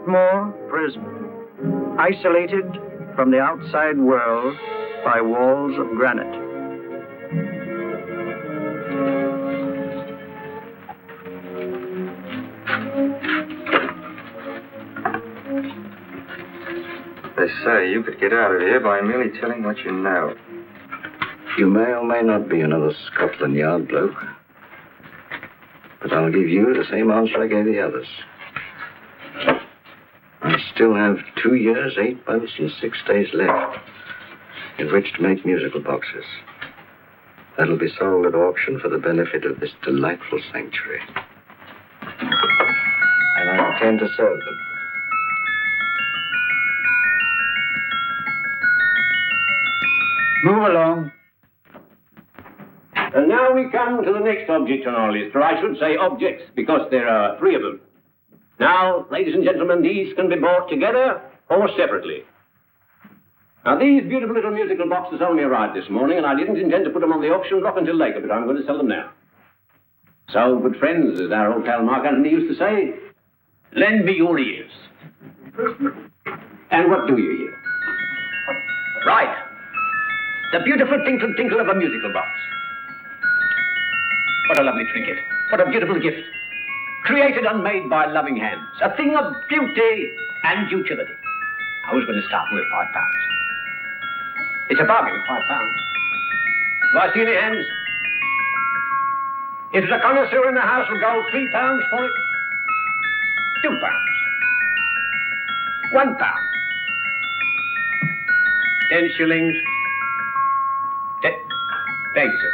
Dartmoor prison, isolated from the outside world by walls of granite. They say you could get out of here by merely telling what you know. You may or may not be another Scotland Yard bloke. But I'll give you the same answer I gave the others. I still have 2 years, 8 months, and 6 days left in which to make musical boxes. That'll be sold at auction for the benefit of this delightful sanctuary. And I intend to serve them. Move along. And now we come to the next object on our list, or I should say objects, because there are 3 of them. Now, ladies and gentlemen, these can be bought together or separately. Now, these beautiful little musical boxes only arrived this morning, and I didn't intend to put them on the auction block until later, but I'm going to sell them now. So, good friends, as our old pal Mark Antony used to say, lend me your ears. And what do you hear? Right. The beautiful tinkle tinkle of a musical box. What a lovely trinket. What a beautiful gift. Created and made by loving hands. A thing of beauty and utility. I was going to start with £5. It's a bargain, £5. Do I see any hands? If the connoisseur in the house will go £3 for it. £2. £1. 10 shillings. Thank you, sir.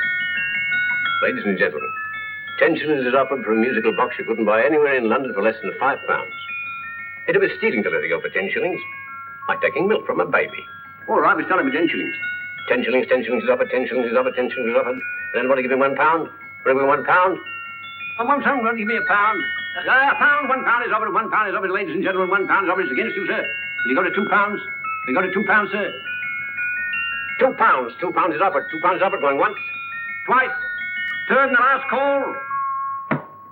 Ladies and gentlemen, 10 shillings is offered for a musical box you couldn't buy anywhere in London for less than £5. It'd be stealing to let it go for 10 shillings. Like taking milk from a baby. All right, we're selling for 10 shillings. 10 shillings, 10 shillings is offered, 10 shillings is offered, 10 shillings is offered. And anybody give me £1? Will give me £1? I want someone to give me £1. £1 is offered, £1 is offered, ladies and gentlemen, £1 is offered against you, sir. Will you go to £2? Will you go to £2, sir? £2. £2 is offered. £2 is offered. Going once, twice, third and the last call.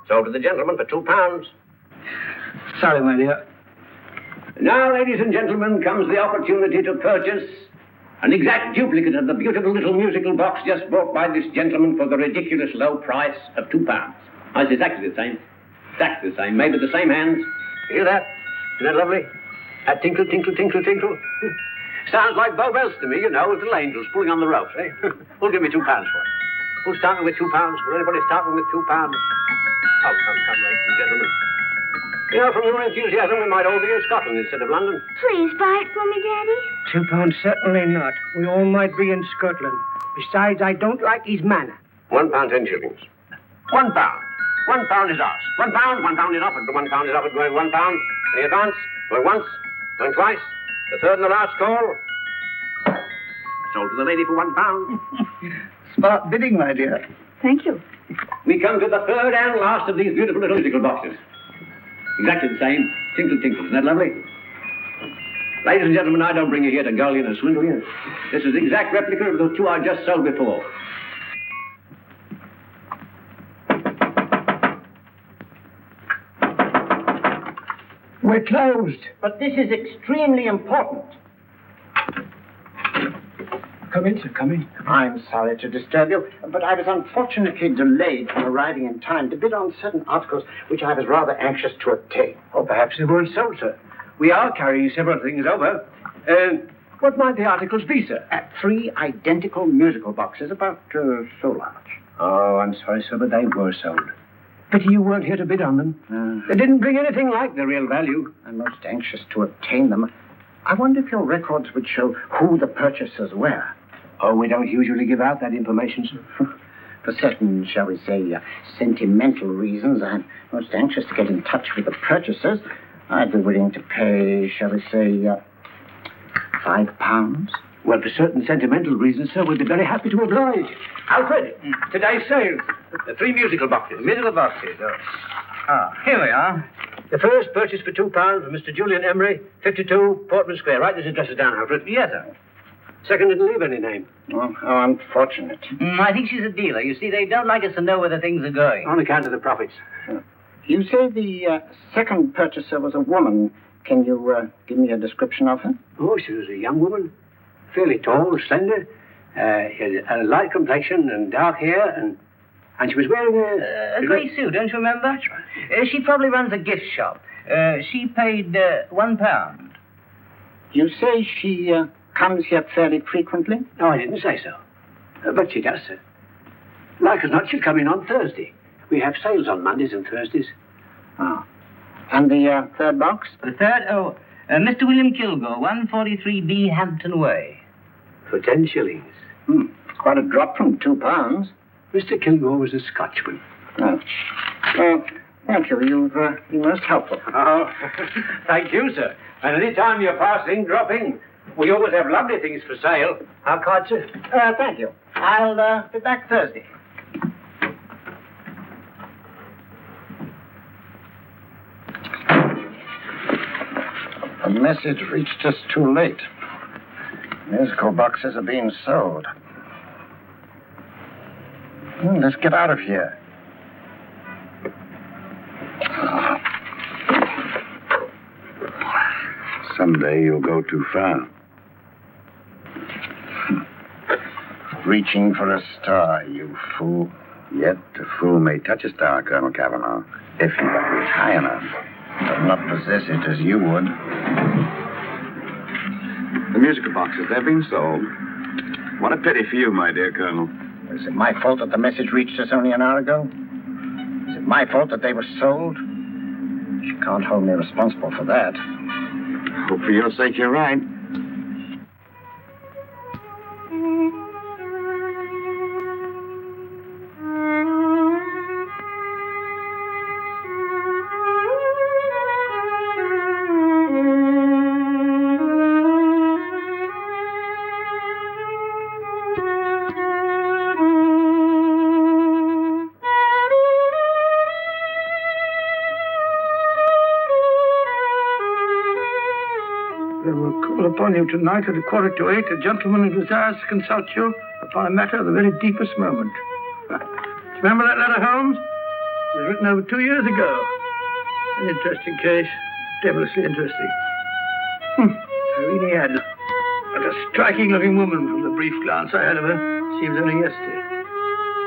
Sold to the gentleman for £2. Sorry, my dear. Now, ladies and gentlemen, comes the opportunity to purchase an exact duplicate of the beautiful little musical box just bought by this gentleman for the ridiculous low price of £2. Oh, it's exactly the same. Exactly the same. Made with the same hands. You hear that? Isn't that lovely? That tinkle, tinkle, tinkle, tinkle. Sounds like Bow Bells to me, you know, little angels pulling on the ropes, eh? Who'll give me £2 for it? Who'll start me with £2? Will anybody start me with £2? Oh, come, ladies and gentlemen. You know, from your enthusiasm, we might all be in Scotland instead of London. Please buy it for me, Daddy. £2, certainly not. We all might be in Scotland. Besides, I don't like his manner. £1, 10 shillings. £1. £1 is ours. £1 is offered. The £1 is offered going £1. Any advance? Going once, going twice. The third and the last call. Sold to the lady for £1. Smart bidding, my dear. Thank you. We come to the third and last of these beautiful little musical boxes. Exactly the same. Tinkle, tinkle. Isn't that lovely? Ladies and gentlemen, I don't bring you here to gull you and swindle you. This is the exact replica of the 2 I just sold before. We're closed. But this is extremely important. Come in, sir, come in. I'm sorry to disturb you, but I was unfortunately delayed from arriving in time to bid on certain articles which I was rather anxious to obtain. Oh, perhaps they weren't sold, sir. We are carrying several things over. What might the articles be, sir? 3 identical musical boxes, about so large. Oh, I'm sorry, sir, but they were sold. Pity you weren't here to bid on them. They didn't bring anything like the real value. I'm most anxious to obtain them. I wonder if your records would show who the purchasers were. Oh, we don't usually give out that information, sir. For certain, shall we say, sentimental reasons, I'm most anxious to get in touch with the purchasers. I'd be willing to pay, shall we say, £5. Well, for certain sentimental reasons, sir, we'd be very happy to oblige. Alfred, today's sale. The 3 musical boxes. Musical boxes, oh. Ah, here we are. The first purchase for £2 from Mr. Julian Emery, 52 Portman Square. Write these addresses down, Alfred. Yes, sir. Second didn't leave any name. Oh, how unfortunate. I think she's a dealer. You see, they don't like us to know where the things are going. On account of the profits. You say the second purchaser was a woman. Can you give me a description of her? Oh, she was a young woman. Fairly tall, slender. She had a light complexion and dark hair, and she was wearing a grey suit, don't you remember? That's right. She probably runs a gift shop. She paid £1. You say she comes here fairly frequently? No, I didn't say so. But she does, sir. Like as not, she'll come in on Thursday. We have sales on Mondays and Thursdays. Oh. And the third box? The third? Oh, Mr. William Kilgore, 143B Hampton Way. For 10 shillings. It's quite a drop from £2. Mr. Kilgore was a Scotchman. Oh. Well, thank you. You've been most helpful. Oh, thank you, sir. And any time you're passing, dropping, we always have lovely things for sale. Our card, sir? Thank you. I'll be back Thursday. The message reached us too late. Musical boxes are being sold. Let's get out of here. Someday you'll go too far. Reaching for a star, you fool. Yet a fool may touch a star, Colonel Cavanaugh, if he is high enough. But not possess it as you would. The musical boxes, they're being sold. What a pity for you, my dear Colonel. Is it my fault that the message reached us only an hour ago? Is it my fault that they were sold? You can't hold me responsible for that. Hope for your sake you're right. Upon you tonight at 7:45, a gentleman who desires to consult you upon a matter of the very deepest moment. Remember that letter, Holmes? It was written over 2 years ago. An interesting case. Devilishly interesting. Irene Adler. What a striking-looking woman from the brief glance I had of her. Seems only yesterday.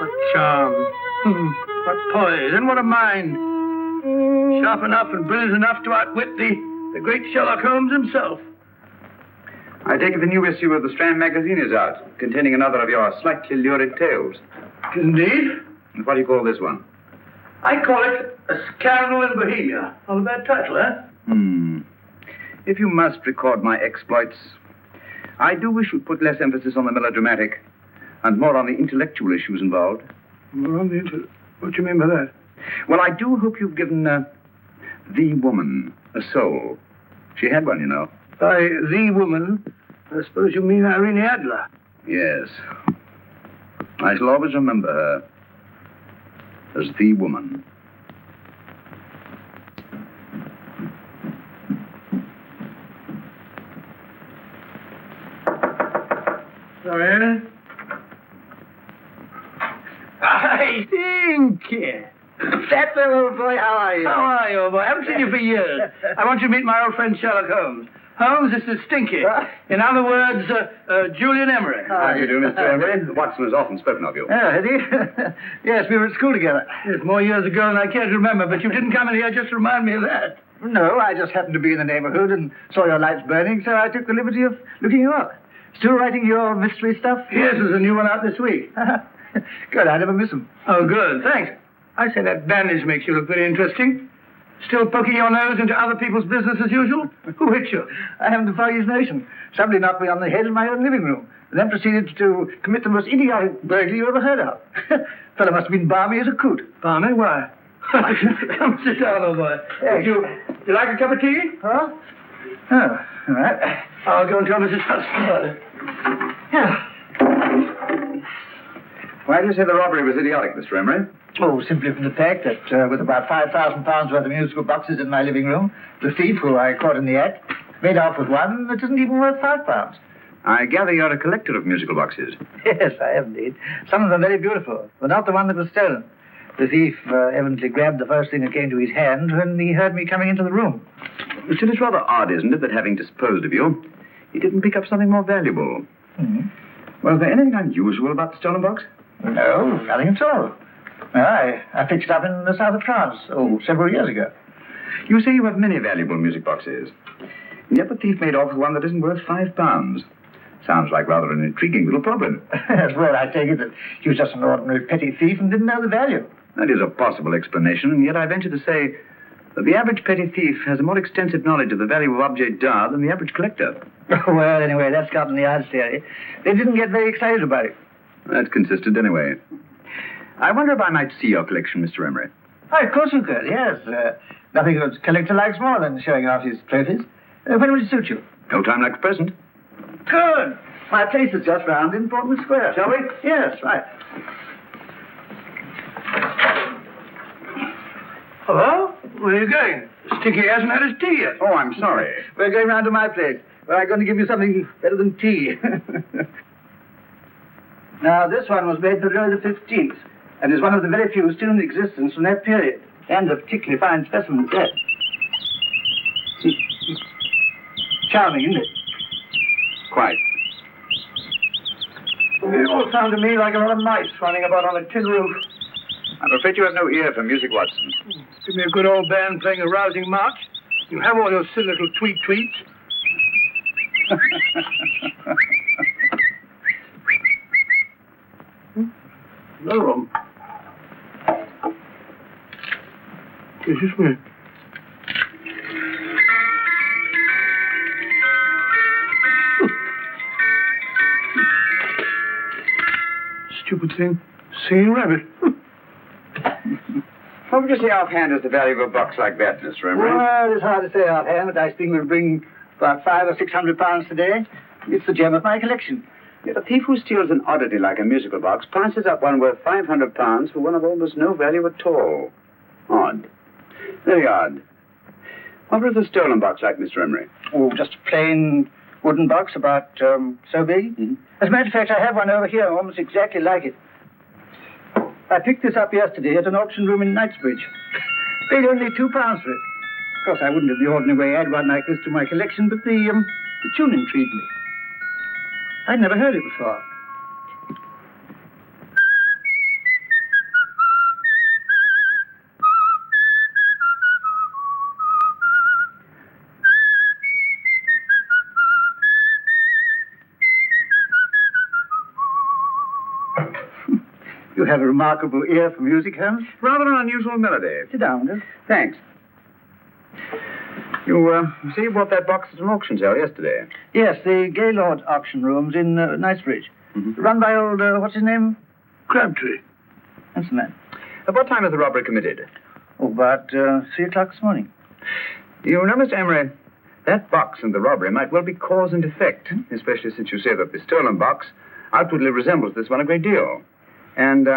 What charm. What poise. And what a mind. Sharp enough and brilliant enough to outwit the great Sherlock Holmes himself. I take it the new issue of the Strand magazine is out, containing another of your slightly lurid tales. Indeed. And what do you call this one? I call it A Scandal in Bohemia. Not a bad title, eh? If you must record my exploits, I do wish you'd put less emphasis on the melodramatic and more on the intellectual issues involved. What do you mean by that? Well, I do hope you've given the woman a soul. She had one, you know. By the woman, I suppose you mean Irene Adler. Yes. I shall always remember her as the woman. Sorry. I think. That's the old boy. How are you? How are you, old boy? I haven't seen you for years. I want you to meet my old friend Sherlock Holmes. Holmes, this is Stinky. In other words, Julian Emery. How do you do, Mr. Emery? Watson has often spoken of you. Oh, has he? Yes, we were at school together. It's more years ago than I care to remember, but you didn't come in here just to remind me of that. No, I just happened to be in the neighborhood and saw your lights burning, so I took the liberty of looking you up. Still writing your mystery stuff? Yes, there's a new one out this week. Good, I never miss them. Oh, good, thanks. I say that bandage makes you look very interesting. Still poking your nose into other people's business as usual? Who hit you? I haven't the foggiest notion. Somebody knocked me on the head in my own living room, and then proceeded to commit the most idiotic burglary you ever heard of. Fellow must have been balmy as a coot. Balmy? Why? Come sit down, old boy. Would you like a cup of tea? Huh? Oh, all right. I'll go and tell Mrs. Hudson. Yeah. Why do you say the robbery was idiotic, Mr. Emery? Oh, simply from the fact that with about £5,000 worth of musical boxes in my living room, the thief, who I caught in the act, made off with one that isn't even worth £5. I gather you're a collector of musical boxes. Yes, I am indeed. Some of them very beautiful, but not the one that was stolen. The thief evidently grabbed the first thing that came to his hand when he heard me coming into the room. Still, it's rather odd, isn't it, that having disposed of you, he didn't pick up something more valuable. Mm-hmm. Was there anything unusual about the stolen box? No, nothing at all. I picked it up in the south of France, several years ago. You say you have many valuable music boxes. And yet the thief made off with one that isn't worth £5. Sounds like rather an intriguing little problem. Well, I take it that he was just an ordinary petty thief and didn't know the value. That is a possible explanation, and yet I venture to say that the average petty thief has a more extensive knowledge of the value of object d'art than the average collector. Well, anyway, that's Scotland Yard's theory. They didn't get very excited about it. That's consistent anyway. I wonder if I might see your collection, Mr. Emery. Oh, of course you could, yes. Nothing a collector likes more than showing off his trophies. When would it suit you? No time like the present. Good. My place is just round in Portman Square. Shall we? Yes, right. Hello? Where are you going? Stinky hasn't had his tea yet. Oh, I'm sorry. We're going round to my place, where I'm going to give you something better than tea. Now, this one was made for Louis XV, and is one of the very few still in existence from that period, and a particularly fine specimen at that. Charming, isn't it? Quite. It all sounded to me like a lot of mice running about on a tin roof. I'm afraid you have no ear for music, Watson. Give me a good old band playing a rousing march. You have all your silly little tweets. No room. This is me. Stupid thing. Singing rabbit. What would you say offhand is the value of a box like that, Mr. Emery? Well, it's hard to say offhand, but I think we'll bring about £500 or £600 today. It's the gem of my collection. Yet a thief who steals an oddity like a musical box passes up one worth £500 for one of almost no value at all. Odd. Very odd. What was the stolen box like, Mr. Emery? Oh, just a plain wooden box about so big. Mm-hmm. As a matter of fact, I have one over here almost exactly like it. I picked this up yesterday at an auction room in Knightsbridge. Paid only £2 for it. Of course, I wouldn't in the ordinary way add one like this to my collection, but the tune intrigued me. I'd never heard it before. You have a remarkable ear for music, Holmes. Rather an unusual melody. Sit down, Will. Thanks. You see you bought that box at an auction sale yesterday. Yes, the Gaylord auction rooms in Knightsbridge. Mm-hmm. Run by old, what's his name? Crabtree. That's the man. At what time was the robbery committed? Oh, about 3 o'clock this morning. You know, Mr. Emery, that box and the robbery might well be cause and effect, especially since you say that the stolen box outwardly resembles this one a great deal. And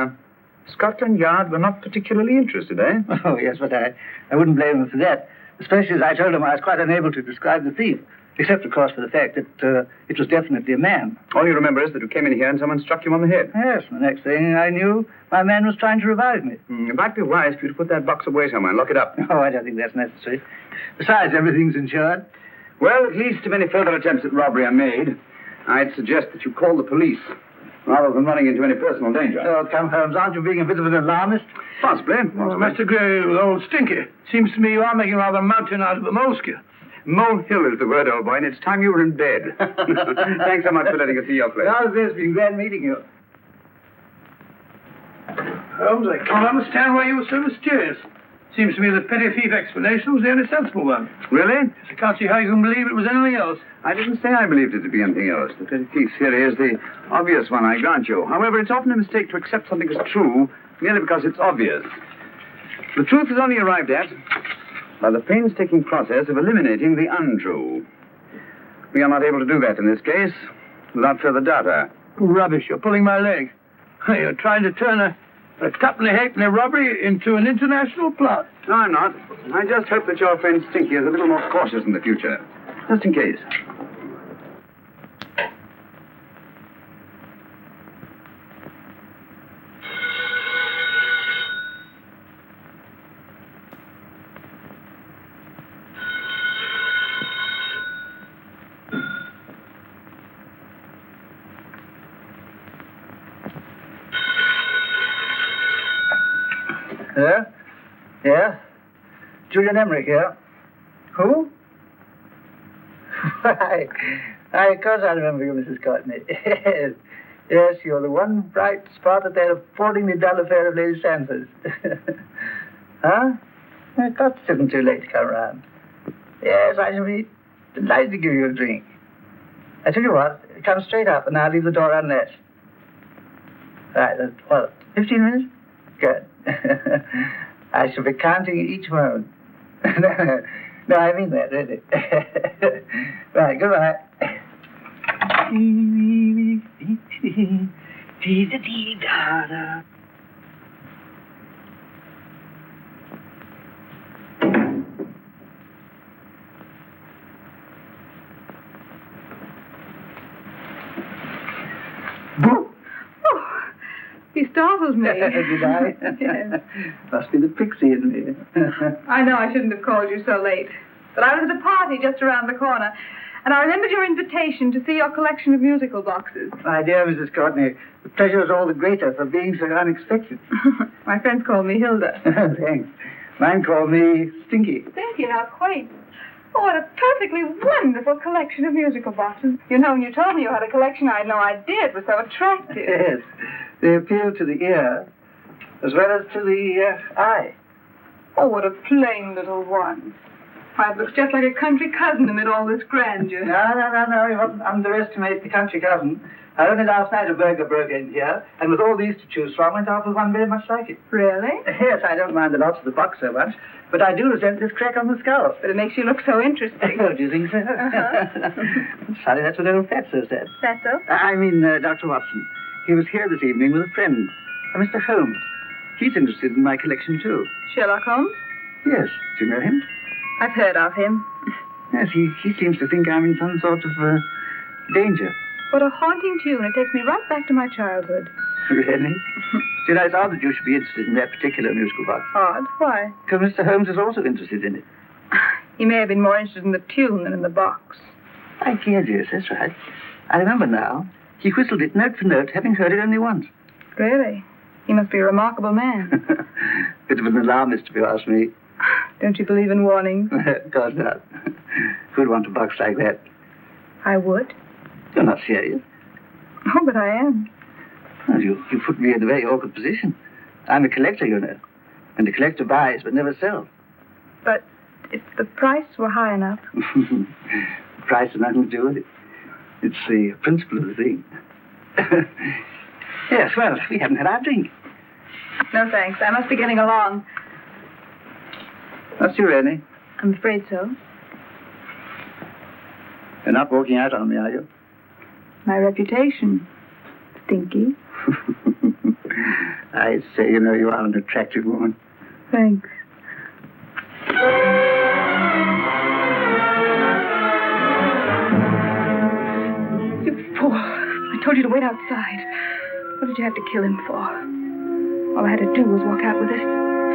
Scotland Yard were not particularly interested, eh? Oh, yes, but I wouldn't blame them for that. Especially as I told them I was quite unable to describe the thief. Except, of course, for the fact that it was definitely a man. All you remember is that you came in here and someone struck you on the head. Yes, the next thing I knew, my man was trying to revive me. It might be wise for you to put that box away somewhere and lock it up. Oh, I don't think that's necessary. Besides, everything's insured. Well, at least if any further attempts at robbery are made, I'd suggest that you call the police, rather than running into any personal danger. Oh, come, Holmes, aren't you being a bit of an alarmist? Possibly. Well, Mr. Gray with old Stinky. Seems to me you are making rather a mountain out of a molehill. Molehill is the word, old boy, and it's time you were in bed. Thanks so much for letting us see your place. How's this? Been glad meeting you. Holmes, I can't understand why you were so mysterious. Seems to me the petty thief explanation was the only sensible one. Really? I can't see how you can believe it was anything else. I didn't say I believed it to be anything else. The petty thief theory is the obvious one, I grant you. However, it's often a mistake to accept something as true merely because it's obvious. The truth is only arrived at by the painstaking process of eliminating the untrue. We are not able to do that in this case without further data. Rubbish, you're pulling my leg. You're trying to turn a tuppenny halfpenny robbery into an international plot. No, I'm not. I just hope that your friend Stinky is a little more cautious in the future. Just in case. Hello? Yeah? Julian Emery here. Who? Why, of course I remember you, Mrs. Courtney. Yes, you're the one bright spot at that appallingly dull affair of Lady Sanford's. Huh? Of course it isn't too late to come round. Yes, I shall be delighted to give you a drink. I tell you what, come straight up and I'll leave the door unlatched. Right, 15 minutes? Good. I shall be counting each moment. No, I mean that, really. Right, goodbye. He startled me. Did I? Yes. Must be the pixie in me. I know I shouldn't have called you so late. But I was at a party just around the corner, and I remembered your invitation to see your collection of musical boxes. My dear Mrs. Courtney, the pleasure is all the greater for being so unexpected. My friends call me Hilda. Thanks. Mine call me Stinky. Stinky, how quaint. Oh, what a perfectly wonderful collection of musical boxes. You know, when you told me you had a collection, I had no idea it was so attractive. Yes. They appeal to the ear as well as to the eye. Oh, what a plain little one. Why, it looks just like a country cousin amid all this grandeur. No. You mustn't underestimate the country cousin. Only last night a burglar broke in here, and with all these to choose from, went off with one very much like it. Really? Yes, I don't mind the loss of the box so much, but I do resent this crack on the skull. But it makes you look so interesting. Oh, do you think so? Sorry, that's what old Fatso said. Fatso? I mean, Dr. Watson. He was here this evening with a friend, Mr. Holmes. He's interested in my collection, too. Sherlock Holmes? Yes. Do you know him? I've heard of him. Yes, he seems to think I'm in some sort of danger. What a haunting tune. It takes me right back to my childhood. Really? You know, it's odd that you should be interested in that particular musical box. Odd? Why? Because Mr. Holmes is also interested in it. He may have been more interested in the tune than in the box. I guess, yes, that's right. I remember now. He whistled it note for note, having heard it only once. Really? He must be a remarkable man. Bit of an alarmist, if you ask me. Don't you believe in warnings? Of course not. Who'd want a box like that? I would. You're not serious. Oh, but I am. Well, you put me in a very awkward position. I'm a collector, you know. And the collector buys but never sells. But if the price were high enough... The price has nothing to do with it. It's the principle of the thing. Yes, well, we haven't had our drink. No, thanks. I must be getting along. What's your Annie? I'm afraid so. You're not walking out on me, are you? My reputation. Stinky. I say, you know, you are an attractive woman. Thanks. You fool. I told you to wait outside. What did you have to kill him for? All I had to do was walk out with it.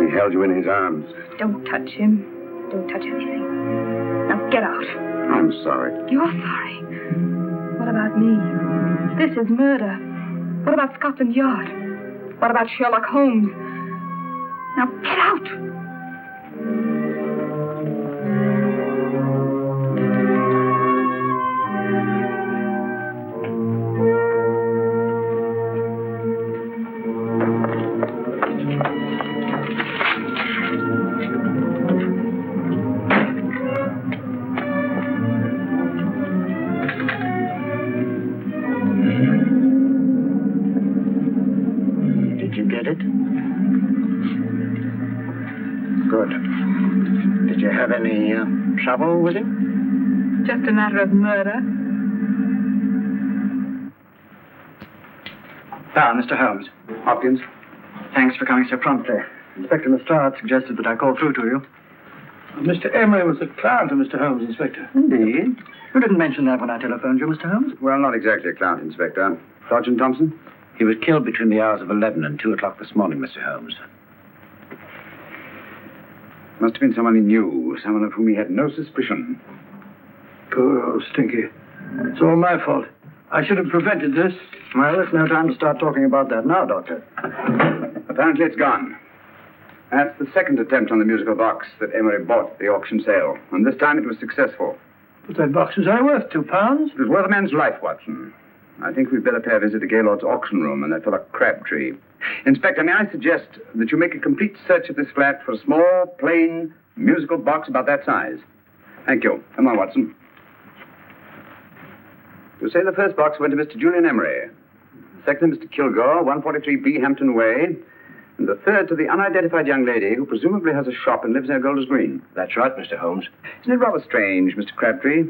He held you in his arms. Don't touch him. Don't touch anything. Now get out. I'm sorry. You're sorry. What about me? This is murder. What about Scotland Yard? What about Sherlock Holmes? Now get out! Trouble with him? Just a matter of murder. Mr. Holmes. Hopkins. Thanks for coming so promptly. Inspector Lestrade suggested that I call through to you. Mr. Emery was a client of Mr. Holmes, Inspector. Indeed. You didn't mention that when I telephoned you, Mr. Holmes. Well, not exactly a client, Inspector. Sergeant Thompson? He was killed between the hours of 11 and 2 o'clock this morning, Mr. Holmes. Must have been someone he knew, someone of whom he had no suspicion. Poor old Stinky. It's all my fault. I should have prevented this. Well, there's no time to start talking about that now, Doctor. Apparently it's gone. That's the second attempt on the musical box that Emery bought at the auction sale. And this time it was successful. But that box was only worth £2. It was worth a man's life, Watson. I think we'd better pay a visit to Gaylord's auction room and that fellow Crabtree. Inspector, may I suggest that you make a complete search of this flat for a small, plain, musical box about that size? Thank you. Come on, Watson. You say the first box went to Mr. Julian Emery. The second to Mr. Kilgore, 143B Hampton Way. And the third to the unidentified young lady who presumably has a shop and lives near Golders Green. That's right, Mr. Holmes. Isn't it rather strange, Mr. Crabtree,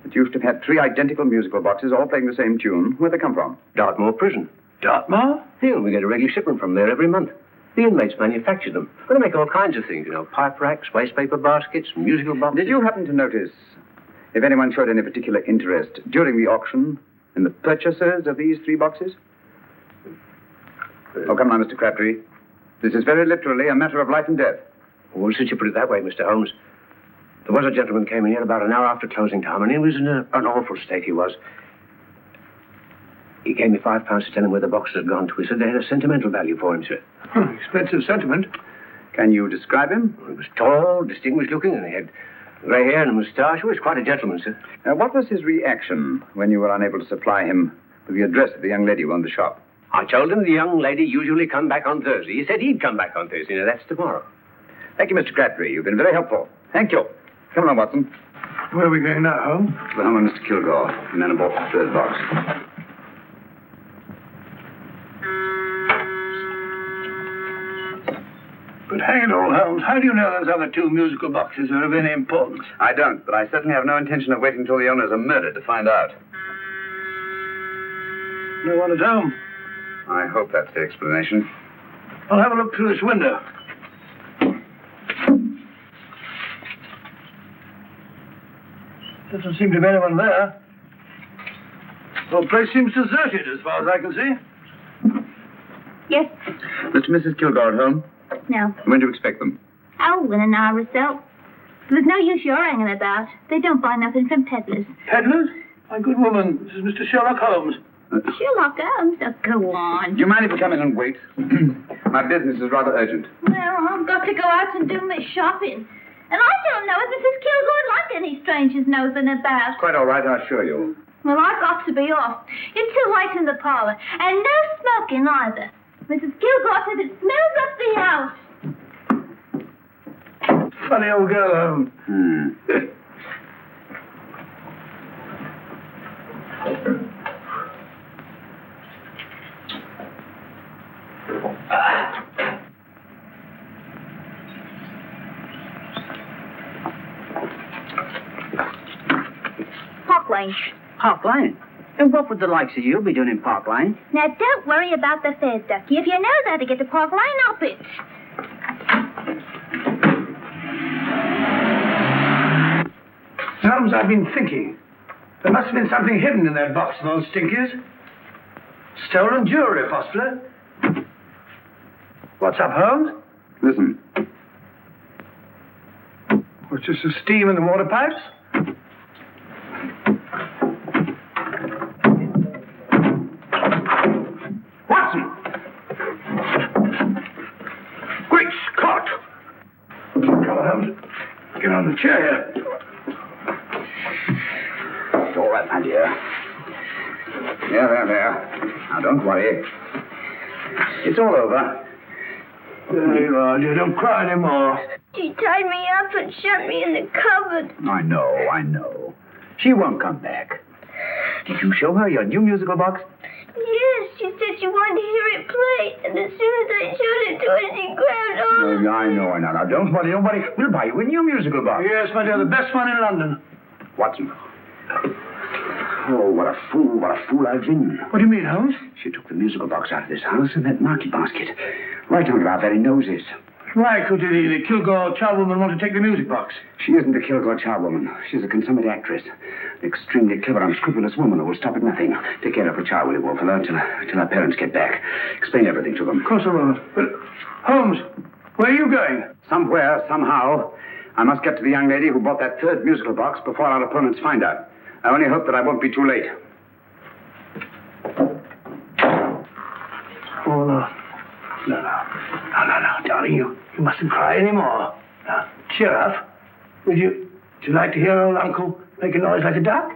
that you used to have had 3 identical musical boxes all playing the same tune? Where'd they come from? Dartmoor prison. Dartmoor? Yeah, we get a regular shipment from there every month. The inmates manufacture them. Well, they make all kinds of things, pipe racks, waste paper baskets, musical boxes. Did you happen to notice if anyone showed any particular interest during the auction in the purchasers of these 3 boxes? Oh, come on, Mr. Crabtree. This is very literally a matter of life and death. Well, since you put it that way, Mr. Holmes, there was a gentleman came in here about an hour after closing time, and he was in an awful state, he was. He gave me £5 to tell him where the boxes had gone to. He said they had a sentimental value for him, sir. Expensive sentiment. Can you describe him? Well, he was tall, distinguished looking, and he had grey hair and a moustache. He was quite a gentleman, sir. What was his reaction when you were unable to supply him with the address of the young lady who owned the shop? I told him the young lady usually come back on Thursday. He said he'd come back on Thursday. Now, that's tomorrow. Thank you, Mr. Crabtree. You've been very helpful. Thank you. Come on, Watson. Where are we going now, Holmes? To the home of Mr. Kilgore, the man who bought the third box. But hang it all, Holmes, how do you know those other 2 musical boxes are of any importance? I don't, but I certainly have no intention of waiting until the owners are murdered to find out. No one at home. I hope that's the explanation. I'll have a look through this window. Doesn't seem to be anyone there. The whole place seems deserted as far as I can see. Yes. Mr. and Mrs. Kilgore at home? No. When do you expect them? Oh, in an hour or so. There's no use your hanging about. They don't buy nothing from peddlers. Peddlers? My good woman, this is Mr. Sherlock Holmes. Sherlock Holmes? Oh, go on. Do you mind if we come in and wait? My business is rather urgent. Well, I've got to go out and do my shopping. And I don't know if Mrs. Kilgore'd like any strangers nosing about. Quite all right, I assure you. Well, I've got to be off. It's too late in the parlor. And no smoking either. Mrs. Kilgore says it smells up the house. Funny old girl, Holmes. Park Lane. Park Lane? And what would the likes of you be doing in Park Lane? Now, don't worry about the fares, Ducky. If you know how to get to Park Lane, up it. Holmes, I've been thinking. There must have been something hidden in that box of those stinkers. Stolen jewelry, possibly. What's up, Holmes? Listen. What's just the steam in the water pipes? Watson! Great Scott! Come on, Holmes. Get on the chair here. It's all right, my dear. There. Now, don't worry. It's all over. There you are, dear. Don't cry anymore. She tied me up and shut me in the cupboard. I know. She won't come back. Did you show her your new musical box? Yes, she said she wanted to hear it play. And as soon as I showed it to her, she grabbed on. Oh, I know. Now, don't worry. We'll buy you a new musical box. Yes, my dear, the best one in London. Watson. Oh, what a fool I've been. What do you mean, Holmes? She took the musical box out of this house in that market basket. Right under our very noses. Why could the Kilgore charwoman want to take the music box? She isn't a Kilgore charwoman. She's a consummate actress. An extremely clever, unscrupulous woman who will stop at nothing. Take care of her child, Willie Wolf, till her parents get back. Explain everything to them. Of course I will. But, Holmes, where are you going? Somewhere, somehow. I must get to the young lady who bought that third musical box before our opponents find out. I only hope that I won't be too late. Oh, no. No, darling, You mustn't cry any more. Now, cheer up. Would you like to hear old Uncle make a noise like a duck?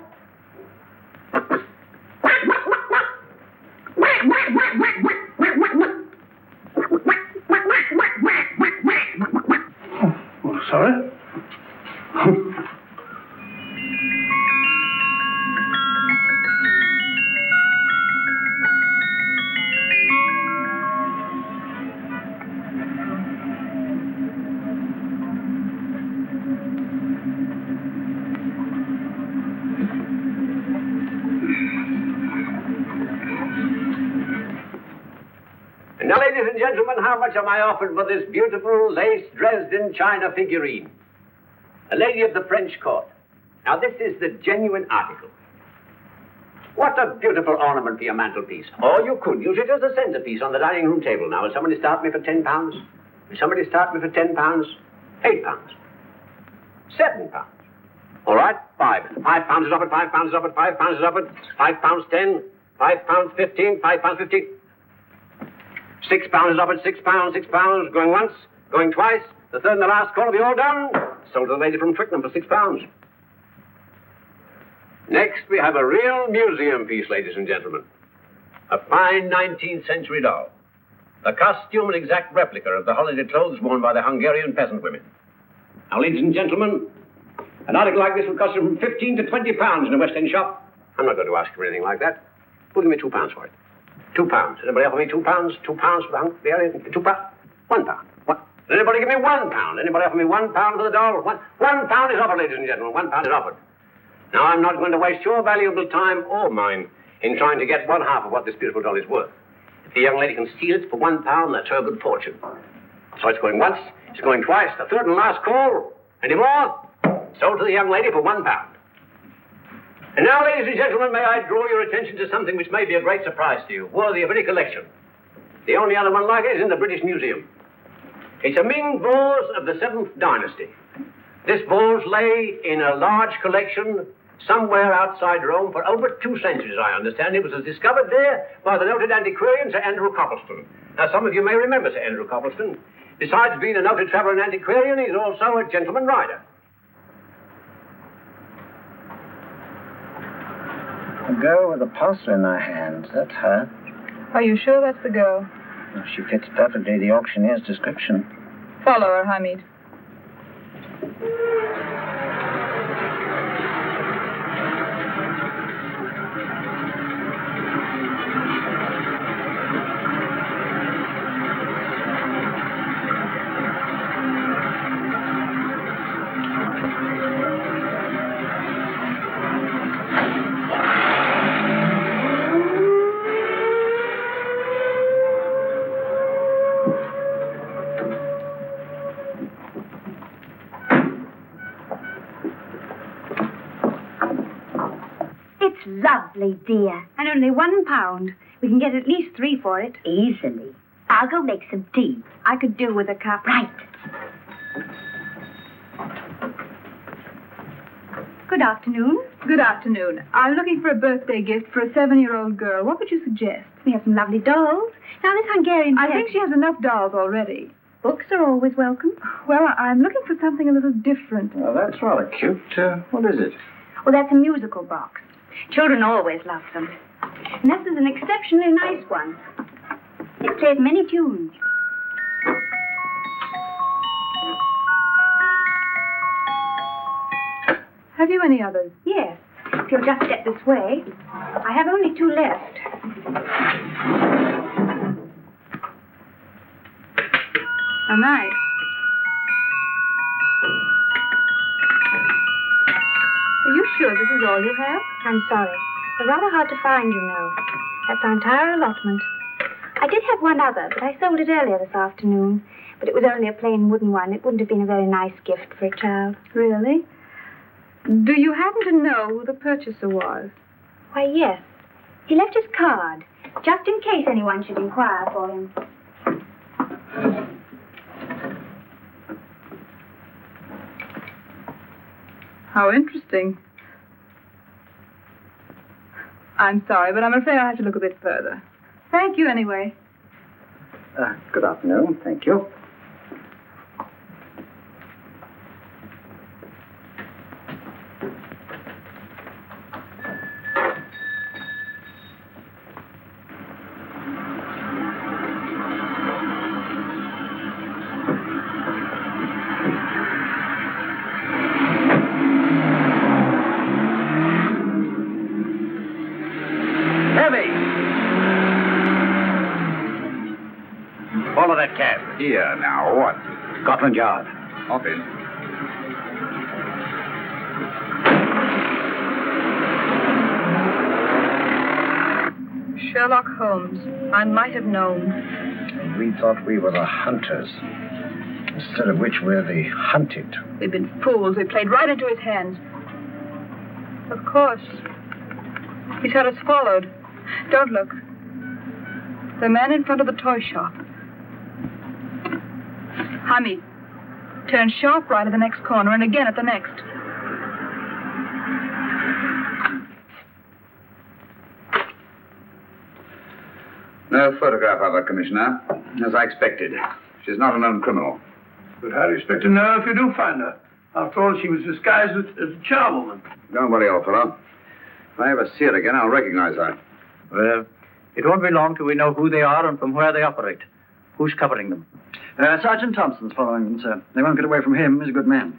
Oh, sorry. Now, ladies and gentlemen, how much am I offered for this beautiful lace Dresden china figurine? A lady of the French court. Now, this is the genuine article. What a beautiful ornament for your mantelpiece. Or you could use it as a centerpiece on the dining room table. Now, will somebody start me for £10? Will somebody start me for £10? £8? £7? All right, £5. £5 is offered, £5 is offered, £5 is offered, £5.10, £5.15, £5.15. £6 is offered, £6, going once, going twice, the third and the last call will be all done. Sold to the lady from Twickenham for £6. Next, we have a real museum piece, ladies and gentlemen. A fine 19th century doll. A costume and exact replica of the holiday clothes worn by the Hungarian peasant women. Now, ladies and gentlemen, an article like this will cost you from £15 to £20 in a West End shop. I'm not going to ask for anything like that. Who'll give me £2 for it? £2. Anybody offer me £2? £2 for the Hungarian? £2? £1. What? Does anybody give me £1? Anybody offer me £1 for the doll? £1 is offered, ladies and gentlemen. £1 is offered. Now, I'm not going to waste your valuable time or mine in trying to get one half of what this beautiful doll is worth. If the young lady can steal it for £1, that's her good fortune. So it's going once, it's going twice, the third and last call. Any more? Sold to the young lady for £1. And now, ladies and gentlemen, may I draw your attention to something which may be a great surprise to you, worthy of any collection. The only other one like it is in the British Museum. It's a Ming vase of the 7th dynasty. This vase lay in a large collection somewhere outside Rome for over 2 centuries, I understand. It was discovered there by the noted antiquarian Sir Andrew Coppleston. Now, some of you may remember Sir Andrew Coppleston. Besides being a noted traveller and antiquarian, he's also a gentleman rider. A girl with a parcel in her hand. That's her. Are you sure that's the girl? Well, she fits perfectly the auctioneer's description. Follow her, Hamid. Lovely, dear. And only £1. We can get at least 3 for it. Easily. I'll go make some tea. I could do with a cup. Right. Good afternoon. Good afternoon. I'm looking for a birthday gift for a 7-year-old girl. What would you suggest? We have some lovely dolls. Now, this Hungarian... I think she has enough dolls already. Books are always welcome. Well, I'm looking for something a little different. Well, that's rather cute. What is it? Well, that's a musical box. Children always love them. And this is an exceptionally nice one. It plays many tunes. Have you any others? Yes. If you'll just step this way. I have only 2 left. How nice. Are you sure this is all you have? I'm sorry. They're rather hard to find, you know. That's our entire allotment. I did have one other, but I sold it earlier this afternoon. But it was only a plain wooden one. It wouldn't have been a very nice gift for a child. Really? Do you happen to know who the purchaser was? Why, yes. He left his card, just in case anyone should inquire for him. How interesting. I'm sorry, but I'm afraid I'll have to look a bit further. Thank you, anyway. Good afternoon. Thank you. Follow that cab. Here, now, what? Scotland Yard. Off in. Sherlock Holmes. I might have known. We thought we were the hunters, instead of which we're the hunted. We've been fools. We played right into his hands. Of course. He's had us followed. Don't look. The man in front of the toy shop. Hamid. Turn sharp right at the next corner and again at the next. No photograph of her, Commissioner. As I expected. She's not a known criminal. But how do you expect to know if you do find her? After all, she was disguised as a charwoman. Don't worry, old fellow. If I ever see her again, I'll recognize her. Well, it won't be long till we know who they are and from where they operate. Who's covering them? Sergeant Thompson's following them, sir. They won't get away from him. He's a good man.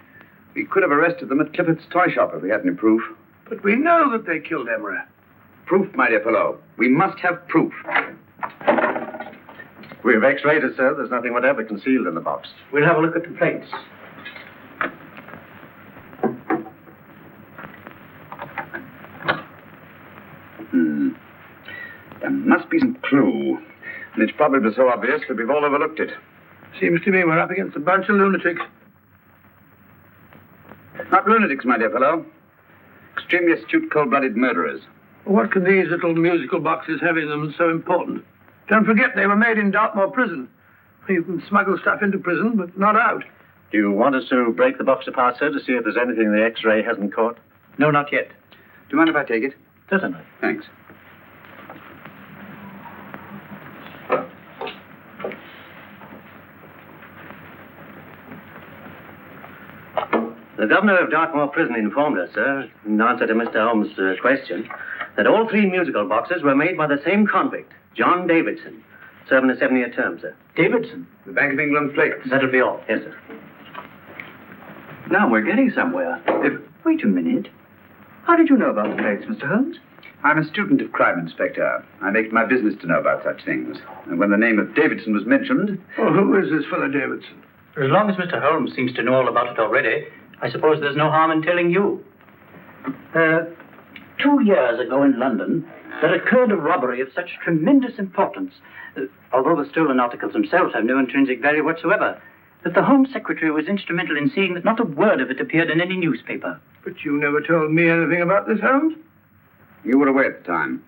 We could have arrested them at Clifford's toy shop if we had any proof. But we know that they killed Emery. Proof, my dear fellow. We must have proof. We've x-rayed it, sir. There's nothing whatever concealed in the box. We'll have a look at the plates. There must be some clue. And it's probably so obvious that we've all overlooked it. Seems to me we're up against a bunch of lunatics. Not lunatics, my dear fellow. Extremely astute, cold-blooded murderers. What can these little musical boxes have in them so important? Don't forget, they were made in Dartmoor prison. You can smuggle stuff into prison, but not out. Do you want us to break the box apart, sir, to see if there's anything the X-ray hasn't caught? No, not yet. Do you mind if I take it? Certainly. Thanks. The governor of Dartmoor prison informed us, sir, in answer to Mr. Holmes' question, that all 3 musical boxes were made by the same convict, John Davidson, serving a 7-year term, sir. Davidson? The Bank of England plates. That'll be all. Yes, sir. Now we're getting somewhere. Wait a minute. How did you know about the plates, Mr. Holmes? I'm a student of crime, Inspector. I make it my business to know about such things. And when the name of Davidson was mentioned... Well, who is this fellow Davidson? As long as Mr. Holmes seems to know all about it already, I suppose there's no harm in telling you. 2 years ago in London, there occurred a robbery of such tremendous importance, although the stolen articles themselves have no intrinsic value whatsoever, that the Home Secretary was instrumental in seeing that not a word of it appeared in any newspaper. But you never told me anything about this, Holmes. You were away at the time.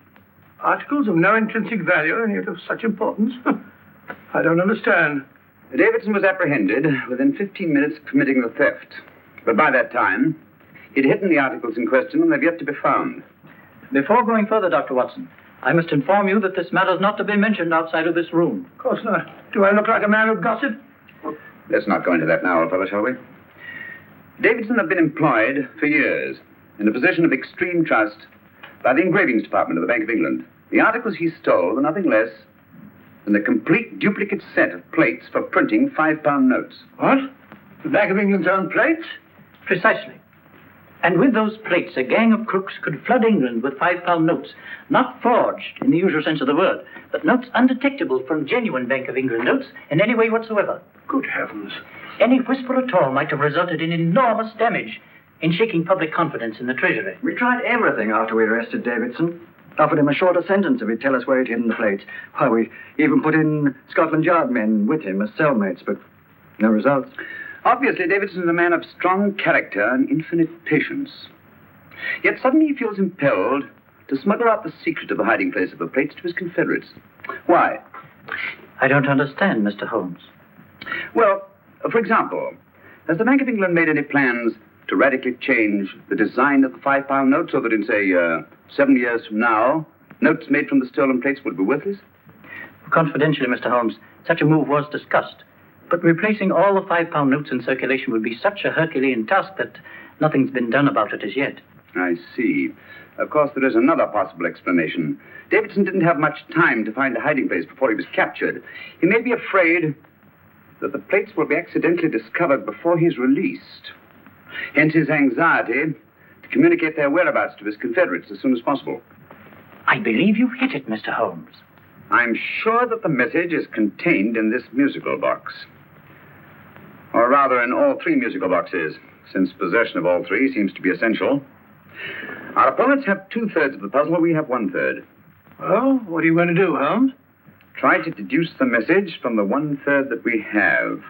Articles of no intrinsic value and yet of such importance? I don't understand. Davidson was apprehended within 15 minutes of committing the theft. But by that time, he'd hidden the articles in question and they've yet to be found. Before going further, Dr. Watson, I must inform you that this matter's not to be mentioned outside of this room. Of course not. Do I look like a man who gossip? Let's not go into that now, old fellow, shall we? Davidson had been employed for years in a position of extreme trust by the engravings department of the Bank of England. The articles he stole were nothing less than a complete duplicate set of plates for printing £5 notes. What? The Bank of England's own plates? Precisely. And with those plates, a gang of crooks could flood England with £5 notes, not forged in the usual sense of the word, but notes undetectable from genuine Bank of England notes in any way whatsoever. Good heavens. Any whisper at all might have resulted in enormous damage in shaking public confidence in the Treasury. We tried everything after we arrested Davidson. Offered him a shorter sentence if he'd tell us where he'd hidden the plates. Why, we even put in Scotland Yard men with him as cellmates, but no results. Obviously, Davidson is a man of strong character and infinite patience. Yet suddenly he feels impelled to smuggle out the secret of the hiding place of the plates to his confederates. Why? I don't understand, Mr. Holmes. Well, for example, has the Bank of England made any plans to radically change the design of the £5 note so that in, say, 7 years from now, notes made from the stolen plates would be worthless? Confidentially, Mr. Holmes, such a move was discussed. But replacing all the £5 notes in circulation would be such a Herculean task that nothing's been done about it as yet. I see. Of course, there is another possible explanation. Davidson didn't have much time to find a hiding place before he was captured. He may be afraid that the plates will be accidentally discovered before he's released. Hence his anxiety to communicate their whereabouts to his confederates as soon as possible. I believe you've hit it, Mr. Holmes. I'm sure that the message is contained in this musical box. Or rather, in all three musical boxes, since possession of all three seems to be essential. Our opponents have 2/3 of the puzzle, we have 1/3. Well, what are you going to do, Holmes? Try to deduce the message from the 1/3 that we have.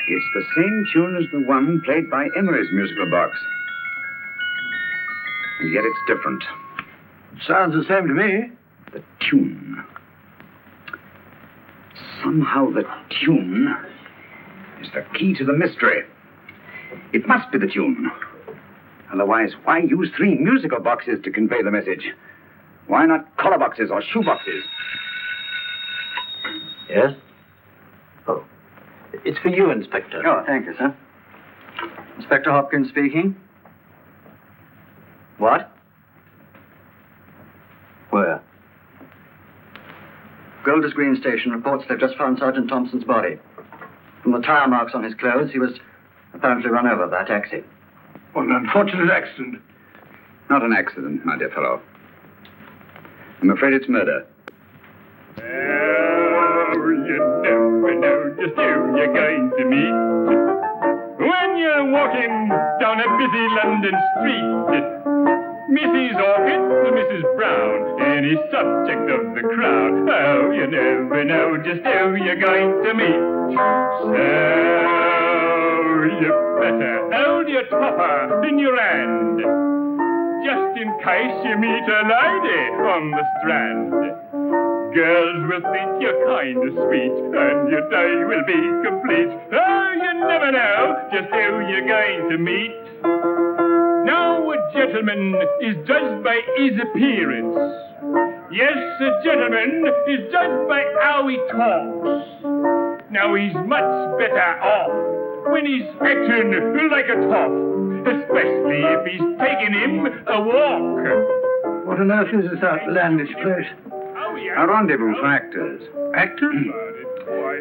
It's the same tune as the one played by Emery's musical box. And yet it's different. Sounds the same to me. The tune. Somehow the tune is the key to the mystery. It must be the tune. Otherwise, why use three musical boxes to convey the message? Why not collar boxes or shoe boxes? Yes? Oh. It's for you, Inspector. Oh, thank you, sir. Inspector Hopkins speaking. What? Where? Golders Green Station reports they've just found Sergeant Thompson's body. From the tire marks on his clothes, he was apparently run over by a taxi. What an unfortunate accident. Not an accident, my dear fellow. I'm afraid it's murder. You never know just who you're going to meet when you're walking down a busy London street. Mrs. Orchid to Mrs. Brown, any subject of the crowd. Oh, you never know just who you're going to meet. So you better hold your topper in your hand, just in case you meet a lady on the Strand. Girls will think you're kind of sweet, and your day will be complete. Oh, you never know just who you're going to meet. Now, a gentleman is judged by his appearance. Yes, a gentleman is judged by how he talks. Now, he's much better off when he's acting like a top, especially if he's taking him a walk. What on earth is this outlandish place? A rendezvous for actors. Actors?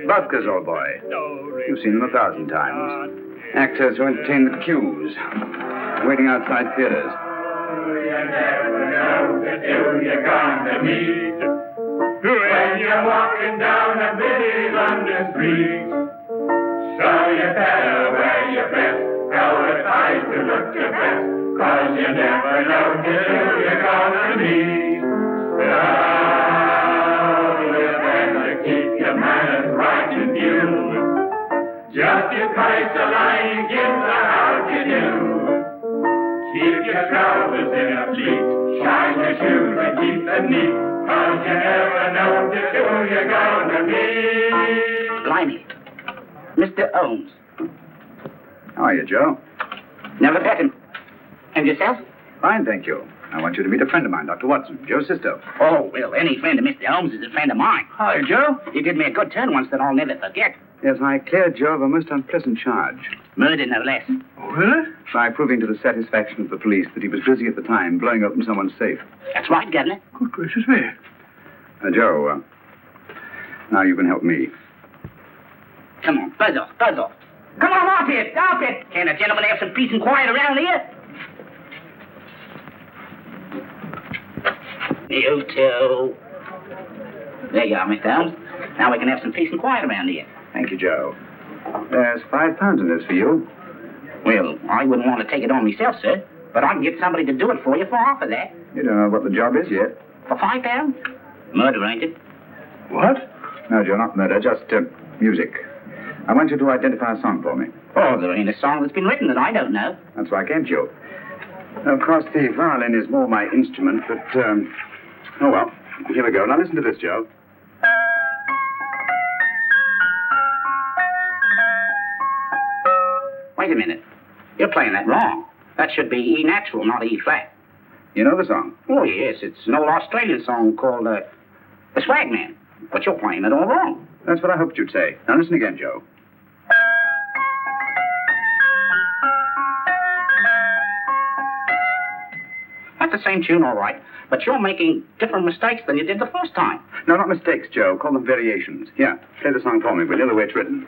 Buskers, old boy. You've seen them 1,000 times. Actors who entertain the queues, waiting outside theaters. You never know just who you're going to meet when you're walking down a busy London street. So you better wear your best, advise to look your best, 'cause you never know just who you're going to meet. So you better keep your manners right in view, just in case the line gives a how to do. Keep your trousers in a pleat, shine your shoes and keep them neat, 'cause you never know just who you're gonna meet. Blimey. Mr. Holmes. How are you, Joe? Never met him. And yourself? Fine, thank you. I want you to meet a friend of mine, Dr. Watson, Joe's sister. Oh, well, any friend of Mr. Holmes is a friend of mine. Hi, Joe. You did me a good turn once that I'll never forget. Yes, I cleared Joe of a most unpleasant charge. Murder, no less. Oh, really? By proving to the satisfaction of the police that he was busy at the time blowing open someone's safe. That's right, Governor. Good gracious me. Joe, now you can help me. Come on, buzz off, buzz off. Come on, off it, off it. Can't a gentleman have some peace and quiet around here? You too. There you are, Mr. Holmes. Now we can have some peace and quiet around here. Thank you, Joe. There's £5 in this for you. Well, I wouldn't want to take it on myself, sir, but I can get somebody to do it for you for half of that. You don't know what the job is yet. For £5? Murder, ain't it? What? No, Joe, not murder, just music. I want you to identify a song for me. Oh, there ain't a song that's been written that I don't know. That's why I came to you. Of course, the violin is more my instrument, but, oh well. Here we go. Now listen to this, Joe. Wait a minute. You're playing that wrong. That should be E natural, not E flat. You know the song? Oh, yes. It's an old Australian song called the Swagman. But you're playing it all wrong. That's what I hoped you'd say. Now listen again, Joe. That's the same tune, all right. But you're making different mistakes than you did the first time. No, not mistakes, Joe. Call them variations. Here, play the song for me, will you, the way it's written.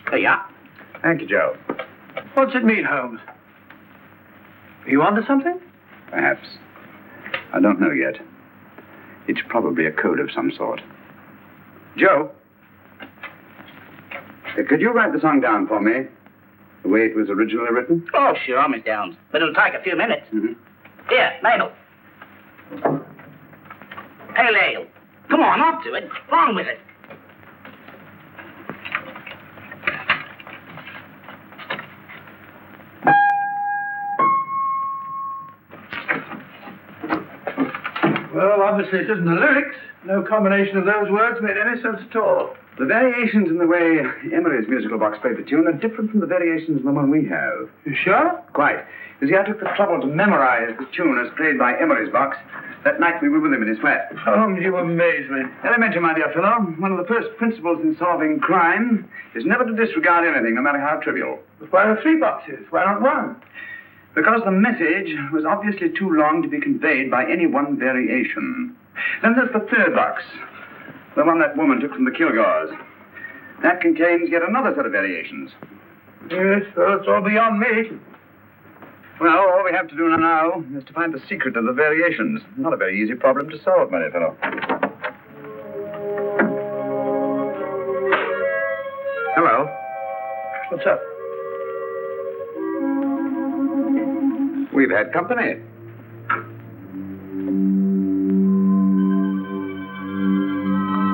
There you are. Thank you, Joe. What's it mean, Holmes? Are you onto something? Perhaps. I don't know yet. It's probably a code of some sort. Joe? Could you write the song down for me? The way it was originally written? Oh, sure, Miss Downs. But it'll take a few minutes. Mm-hmm. Here, Mabel. Hey, Lale. Come on, up to it. Wrong with it. Well, obviously it isn't the lyrics. No combination of those words made any sense at all. The variations in the way Emery's musical box played the tune are different from the variations in the one we have. You sure? Quite. You see, I took the trouble to memorize the tune as played by Emery's box that night we were with him in his flat. Holmes, you amaze me. Elementary, my dear fellow. One of the first principles in solving crime is never to disregard anything, no matter how trivial. But why are 3 boxes? Why not 1? Because the message was obviously too long to be conveyed by any one variation. Then there's the 3rd box, the one that woman took from the Kilgores. That contains yet another set of variations. Yes, well, it's all beyond me. Well, all we have to do now is to find the secret of the variations. Not a very easy problem to solve, my dear fellow. Hello. What's up? We've had company.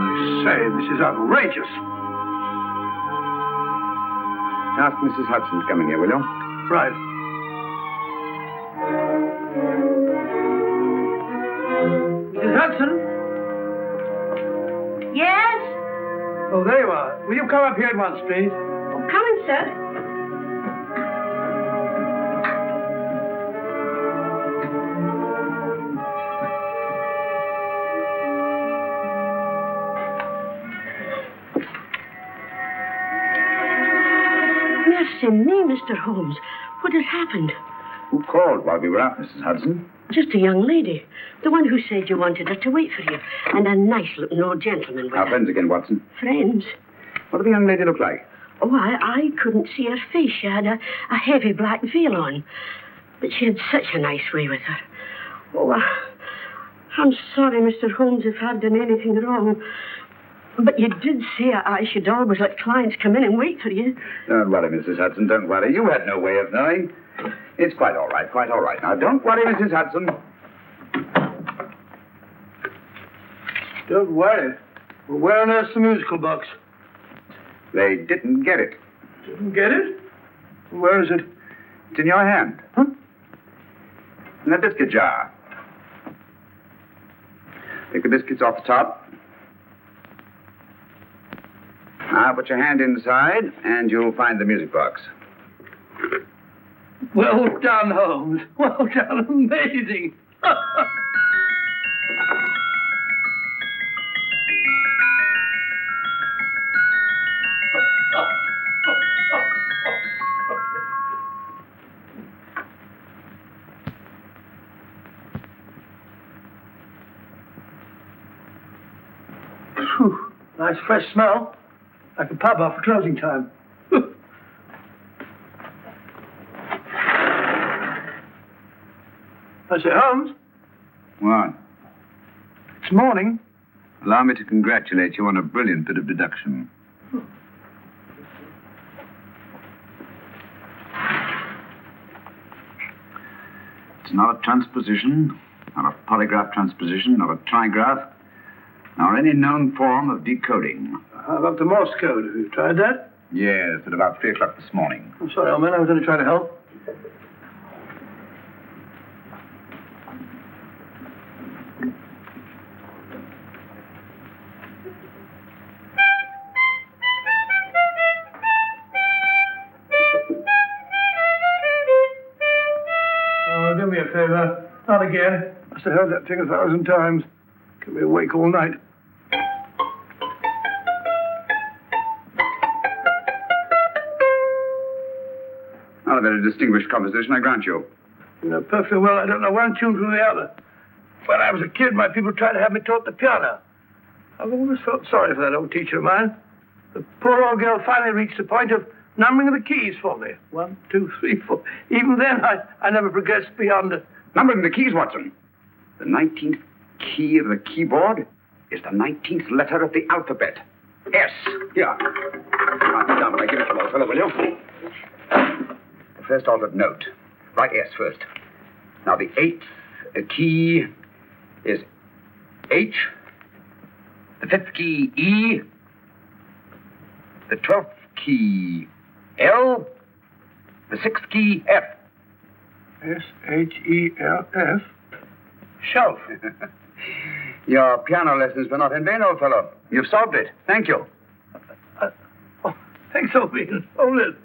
I say, this is outrageous. Ask Mrs. Hudson to come in here, will you? Right. Mrs. Hudson? Yes? Oh, there you are. Will you come up here at once, please? Oh, coming, sir. Mercy me, Mr. Holmes. What has happened? Who called while we were out, Mrs. Hudson? Just a young lady. The one who said you wanted her to wait for you. And a nice-looking old gentleman with Our her. friends again, Watson. Friends? What did the young lady look like? Oh, I couldn't see her face. She had a heavy black veil on. But she had such a nice way with her. Oh, I'm sorry, Mr. Holmes, if I've done anything wrong. But you did say I should always let clients come in and wait for you. Don't worry, Mrs. Hudson, don't worry. You had no way of knowing. It's quite all right, quite all right. Now, don't worry, Mrs. Hudson. Don't worry. Well, where on earth's the musical box? They didn't get it. Didn't get it? Where is it? It's in your hand. Huh? In that biscuit jar. Take the biscuits off the top. Now, put your hand inside, and you'll find the music box. Well done, Holmes. Well done. Amazing. Whew. Nice fresh smell. Like a pub after closing time. I say, Holmes, What? it's morning. Allow me to congratulate you on a brilliant bit of deduction. It's not a transposition, not a polygraph transposition, not a trigraph, nor any known form of decoding. How about the Morse code? Have you tried that? Yes, at about 3 o'clock this morning. I'm sorry, old man. I was only trying to help. Oh, do me a favor. Not again. Must have heard that thing 1,000 times. Kept me awake all night. Not a very distinguished composition, I grant you. You know perfectly well I don't know one tune from the other. When I was a kid, my people tried to have me taught the piano. I've always felt sorry for that old teacher of mine. The poor old girl finally reached the point of numbering the keys for me. 1, 2, 3, 4. Even then, I never progressed beyond it. Numbering the keys, Watson. The 19th key of the keyboard is the 19th letter of the alphabet. S. Here. Write it down when I give it to you, old fellow, will you? The first alternate note. Write S first. Now, the 8th key is H. The 5th key, E. The 12th key, L. The 6th key, F. S-H-E-L-F. Shelf. Your piano lessons were not in vain, old fellow. You've solved it. Thank you. Thanks, old man. Hold it.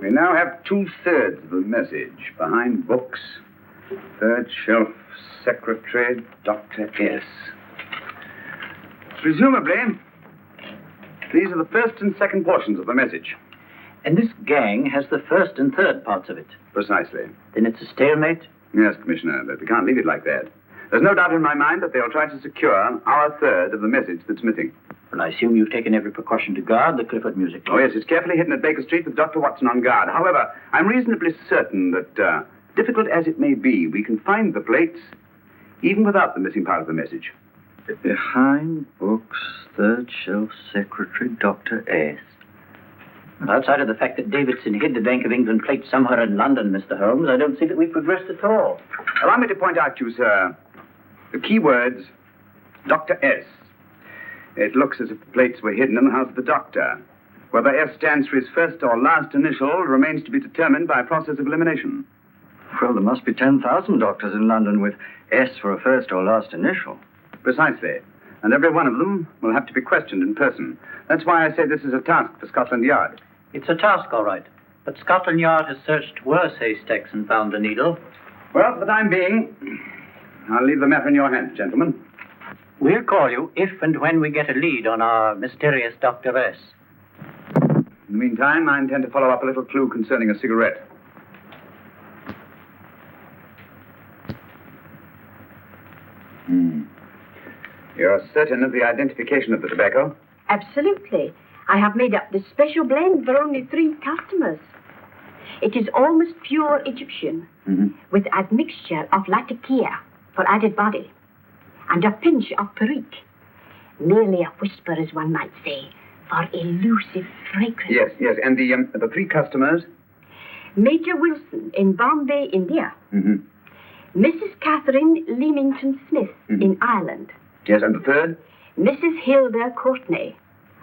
We now have 2/3 of the message. Behind books, third shelf, secretary, Dr. S. Presumably, these are the first and second portions of the message. And this gang has the first and third parts of it. Precisely. Then it's a stalemate? Yes, Commissioner, but we can't leave it like that. There's no doubt in my mind that they'll try to secure our third of the message that's missing. Well, I assume you've taken every precaution to guard the Clifford music. Oh, yes, it's carefully hidden at Baker Street with Dr. Watson on guard. However, I'm reasonably certain that, difficult as it may be, we can find the plates even without the missing part of the message. Behind books, third shelf, secretary, Dr. S. Outside of the fact that Davidson hid the Bank of England plate somewhere in London, Mr. Holmes, I don't see that we've progressed at all. Allow me to point out to you, sir, the key words, Dr. S. It looks as if the plates were hidden in the house of the doctor. Whether S stands for his first or last initial remains to be determined by a process of elimination. Well, there must be 10,000 doctors in London with S for a first or last initial. Precisely. And every one of them will have to be questioned in person. That's why I say this is a task for Scotland Yard. It's a task, all right. But Scotland Yard has searched worse haystacks and found the needle. Well, for the time being, I'll leave the matter in your hands, gentlemen. We'll call you if and when we get a lead on our mysterious Dr. S. In the meantime, I intend to follow up a little clue concerning a cigarette. You're certain of the identification of the tobacco? Absolutely. I have made up this special blend for only 3 customers. It is almost pure Egyptian, with admixture of latakia for added body, and a pinch of perique. Merely a whisper, as one might say, for elusive fragrance. Yes. And the 3 customers? Major Wilson in Bombay, India. Mrs. Catherine Leamington Smith in Ireland. Yes, and the third? Mrs. Hilda Courtney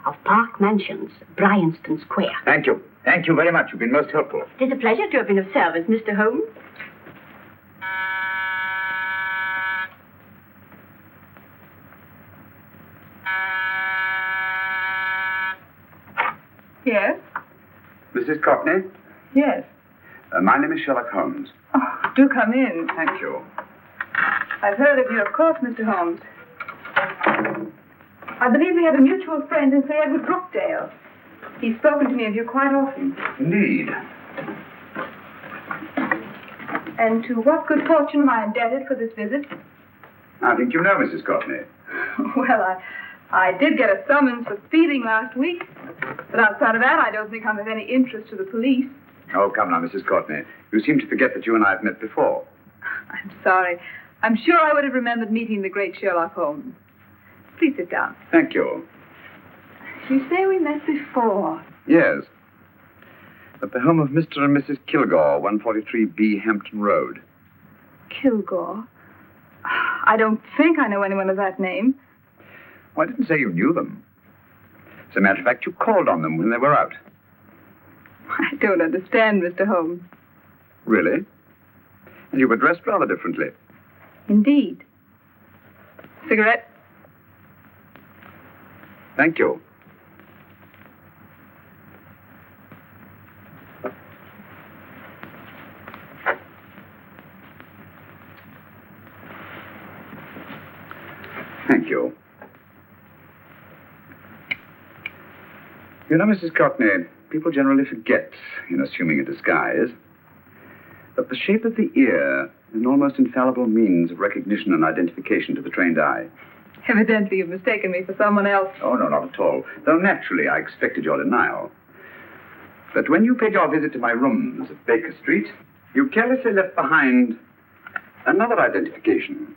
of Park Mansions, Bryanston Square. Thank you. Thank you very much. You've been most helpful. It is a pleasure to have been of service, Mr. Holmes. Yes? Mrs. Courtney? Yes. My name is Sherlock Holmes. Oh, do come in. Thank you. I've heard of you, of course, Mr. Holmes. I believe we have a mutual friend in Sir Edward Brookdale. He's spoken to me of you quite often. Indeed. And to what good fortune am I indebted for this visit? I think you know Mrs. Courtney. Well, I did get a summons for stealing last week. But outside of that, I don't think I'm of any interest to the police. Oh, come now, Mrs. Courtney. You seem to forget that you and I have met before. I'm sorry. I'm sure I would have remembered meeting the great Sherlock Holmes. Please sit down. Thank you. You say we met before? Yes. At the home of Mr. and Mrs. Kilgore, 143B Hampton Road. Kilgore? I don't think I know anyone of that name. Well, I didn't say you knew them. As a matter of fact, you called on them when they were out. I don't understand, Mr. Holmes. Really? And you were dressed rather differently. Indeed. Cigarette? Thank you. Thank you. You know, Mrs. Courtney, people generally forget, in assuming a disguise, that the shape of the ear is an almost infallible means of recognition and identification to the trained eye. Evidently, you've mistaken me for someone else. Oh, no, not at all. Though naturally, I expected your denial. But when you paid your visit to my rooms at Baker Street, you carelessly left behind another identification.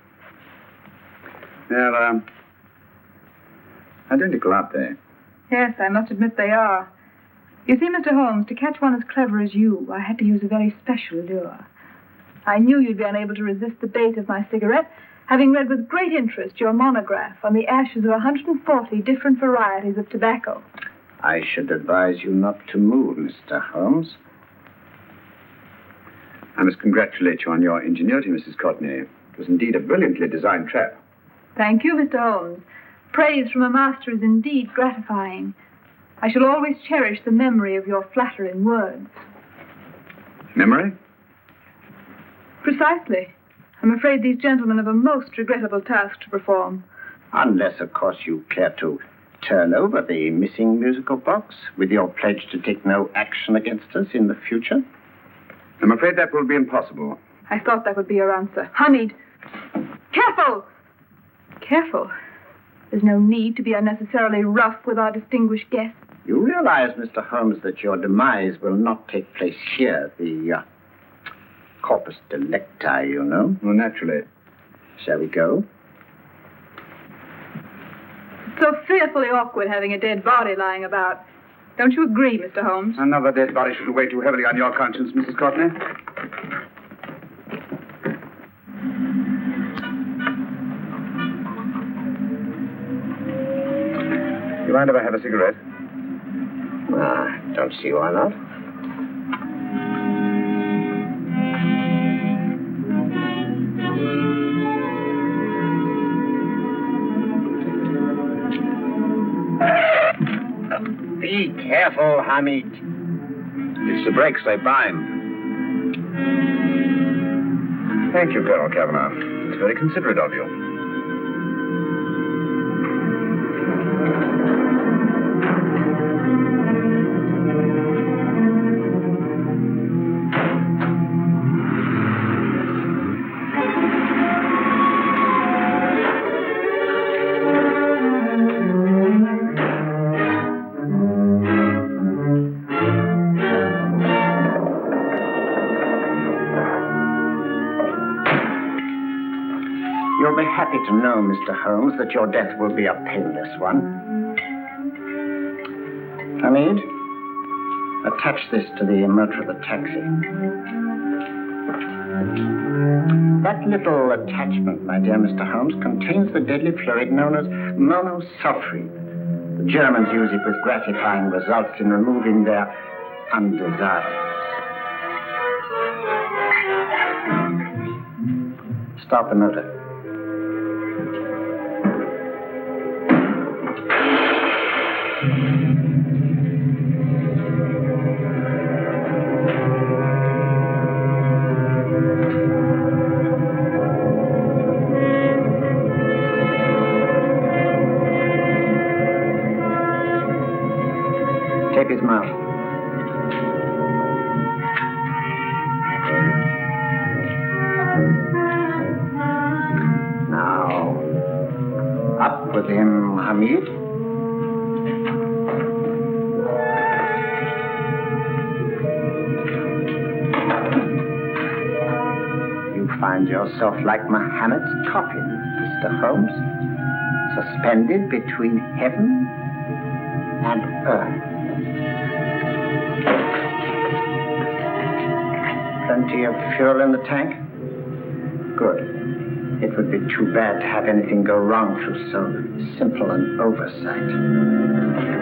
They're, identical, aren't they? Yes, I must admit they are. You see, Mr. Holmes, to catch one as clever as you, I had to use a very special lure. I knew you'd be unable to resist the bait of my cigarette, having read with great interest your monograph on the ashes of 140 different varieties of tobacco. I should advise you not to move, Mr. Holmes. I must congratulate you on your ingenuity, Mrs. Courtney. It was indeed a brilliantly designed trap. Thank you, Mr. Holmes. Praise from a master is indeed gratifying. I shall always cherish the memory of your flattering words. Memory? Precisely. I'm afraid these gentlemen have a most regrettable task to perform. Unless, of course, you care to turn over the missing musical box with your pledge to take no action against us in the future. I'm afraid that will be impossible. I thought that would be your answer. Hamid! Careful! Careful. There's no need to be unnecessarily rough with our distinguished guest. You realize, Mr. Holmes, that your demise will not take place here. The corpus delicti, you know. Well, naturally. Shall we go? It's so fearfully awkward having a dead body lying about. Don't you agree, Mr. Holmes? Another dead body shouldn't weigh too heavily on your conscience, Mrs. Courtney. You mind if I have a cigarette? Don't see why not. Be careful, Hamid. It's the brakes they bind. Thank you, Colonel Kavanagh. It's very considerate of you. You'll be happy to know, Mr. Holmes, that your death will be a painless one. Hamid, attach this to the motor of the taxi. That little attachment, my dear Mr. Holmes, contains the deadly fluid known as monosulfide. The Germans use it with gratifying results in removing their undesirables. Start the motor. Tape his mouth. Now, up with him, Hamid. You find yourself like Muhammad's coffin, Mr. Holmes, suspended between heaven and earth. Plenty of fuel in the tank? Good. It would be too bad to have anything go wrong through so simple an oversight.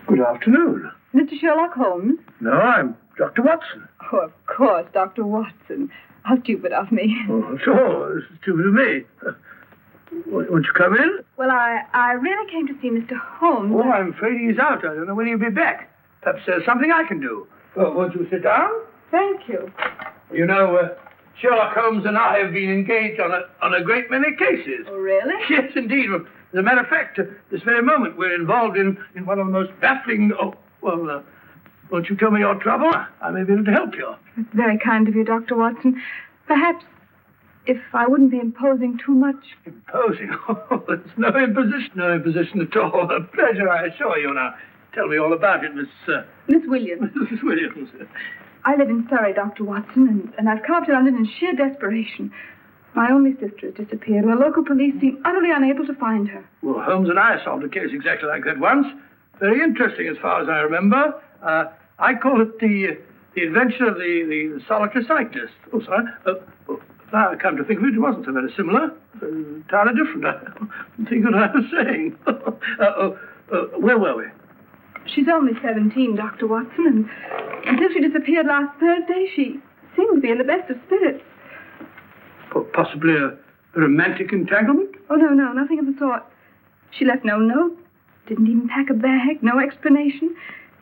Good afternoon. Mr. Sherlock Holmes? No, I'm Dr. Watson. Oh, of course, Dr. Watson. How stupid of me. Oh, sure. This is stupid of me. Won't you come in? Well, I really came to see Mr. Holmes. Oh, I'm afraid he's out. I don't know when he'll be back. Perhaps there's something I can do. Won't you sit down? Thank you. You know, Sherlock Holmes and I have been engaged on a great many cases. Oh, really? Yes, indeed. As a matter of fact, this very moment we're involved in one of the most baffling... won't you tell me your trouble? I may be able to help you. It's very kind of you, Dr. Watson. Perhaps if I wouldn't be imposing too much. Imposing? Oh, it's no imposition. No imposition at all. A pleasure, I assure you. Now, tell me all about it, Miss Williams. Mrs. Williams. I live in Surrey, Dr. Watson, and I've come up to London in sheer desperation. My only sister has disappeared, and the local police seem utterly unable to find her. Well, Holmes and I solved a case exactly like that once. Very interesting, as far as I remember. I call it the adventure of the solitary cyclist. Oh, sorry. Now I come to think of it, it wasn't so very similar. Entirely different. I don't think what I was saying. Where were we? She's only 17, Dr. Watson, and until she disappeared last Thursday, she seemed to be in the best of spirits. Possibly a romantic entanglement? Oh, no, nothing of the sort. She left no note, didn't even pack a bag, no explanation.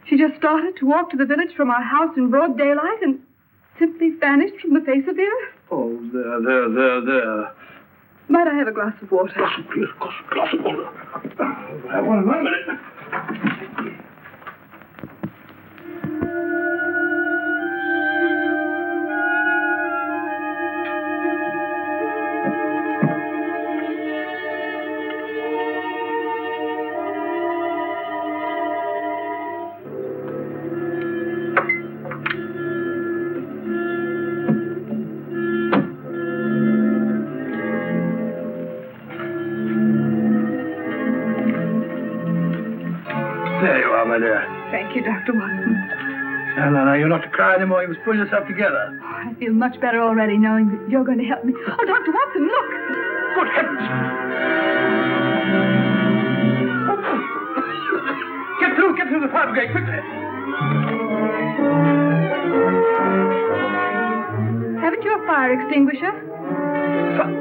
She just started to walk to the village from our house in broad daylight and simply vanished from the face of the earth. Oh, there. Might I have a glass of water? Yes, of course, a glass of water. I'll have one in a minute. There you are, my dear. Thank you, Dr. Watson. No, you're not to cry anymore. You must pull yourself together. Oh, I feel much better already knowing that you're going to help me. Oh, Dr. Watson, look! Good heavens! Get through the fire brigade, quickly! Haven't you a fire extinguisher?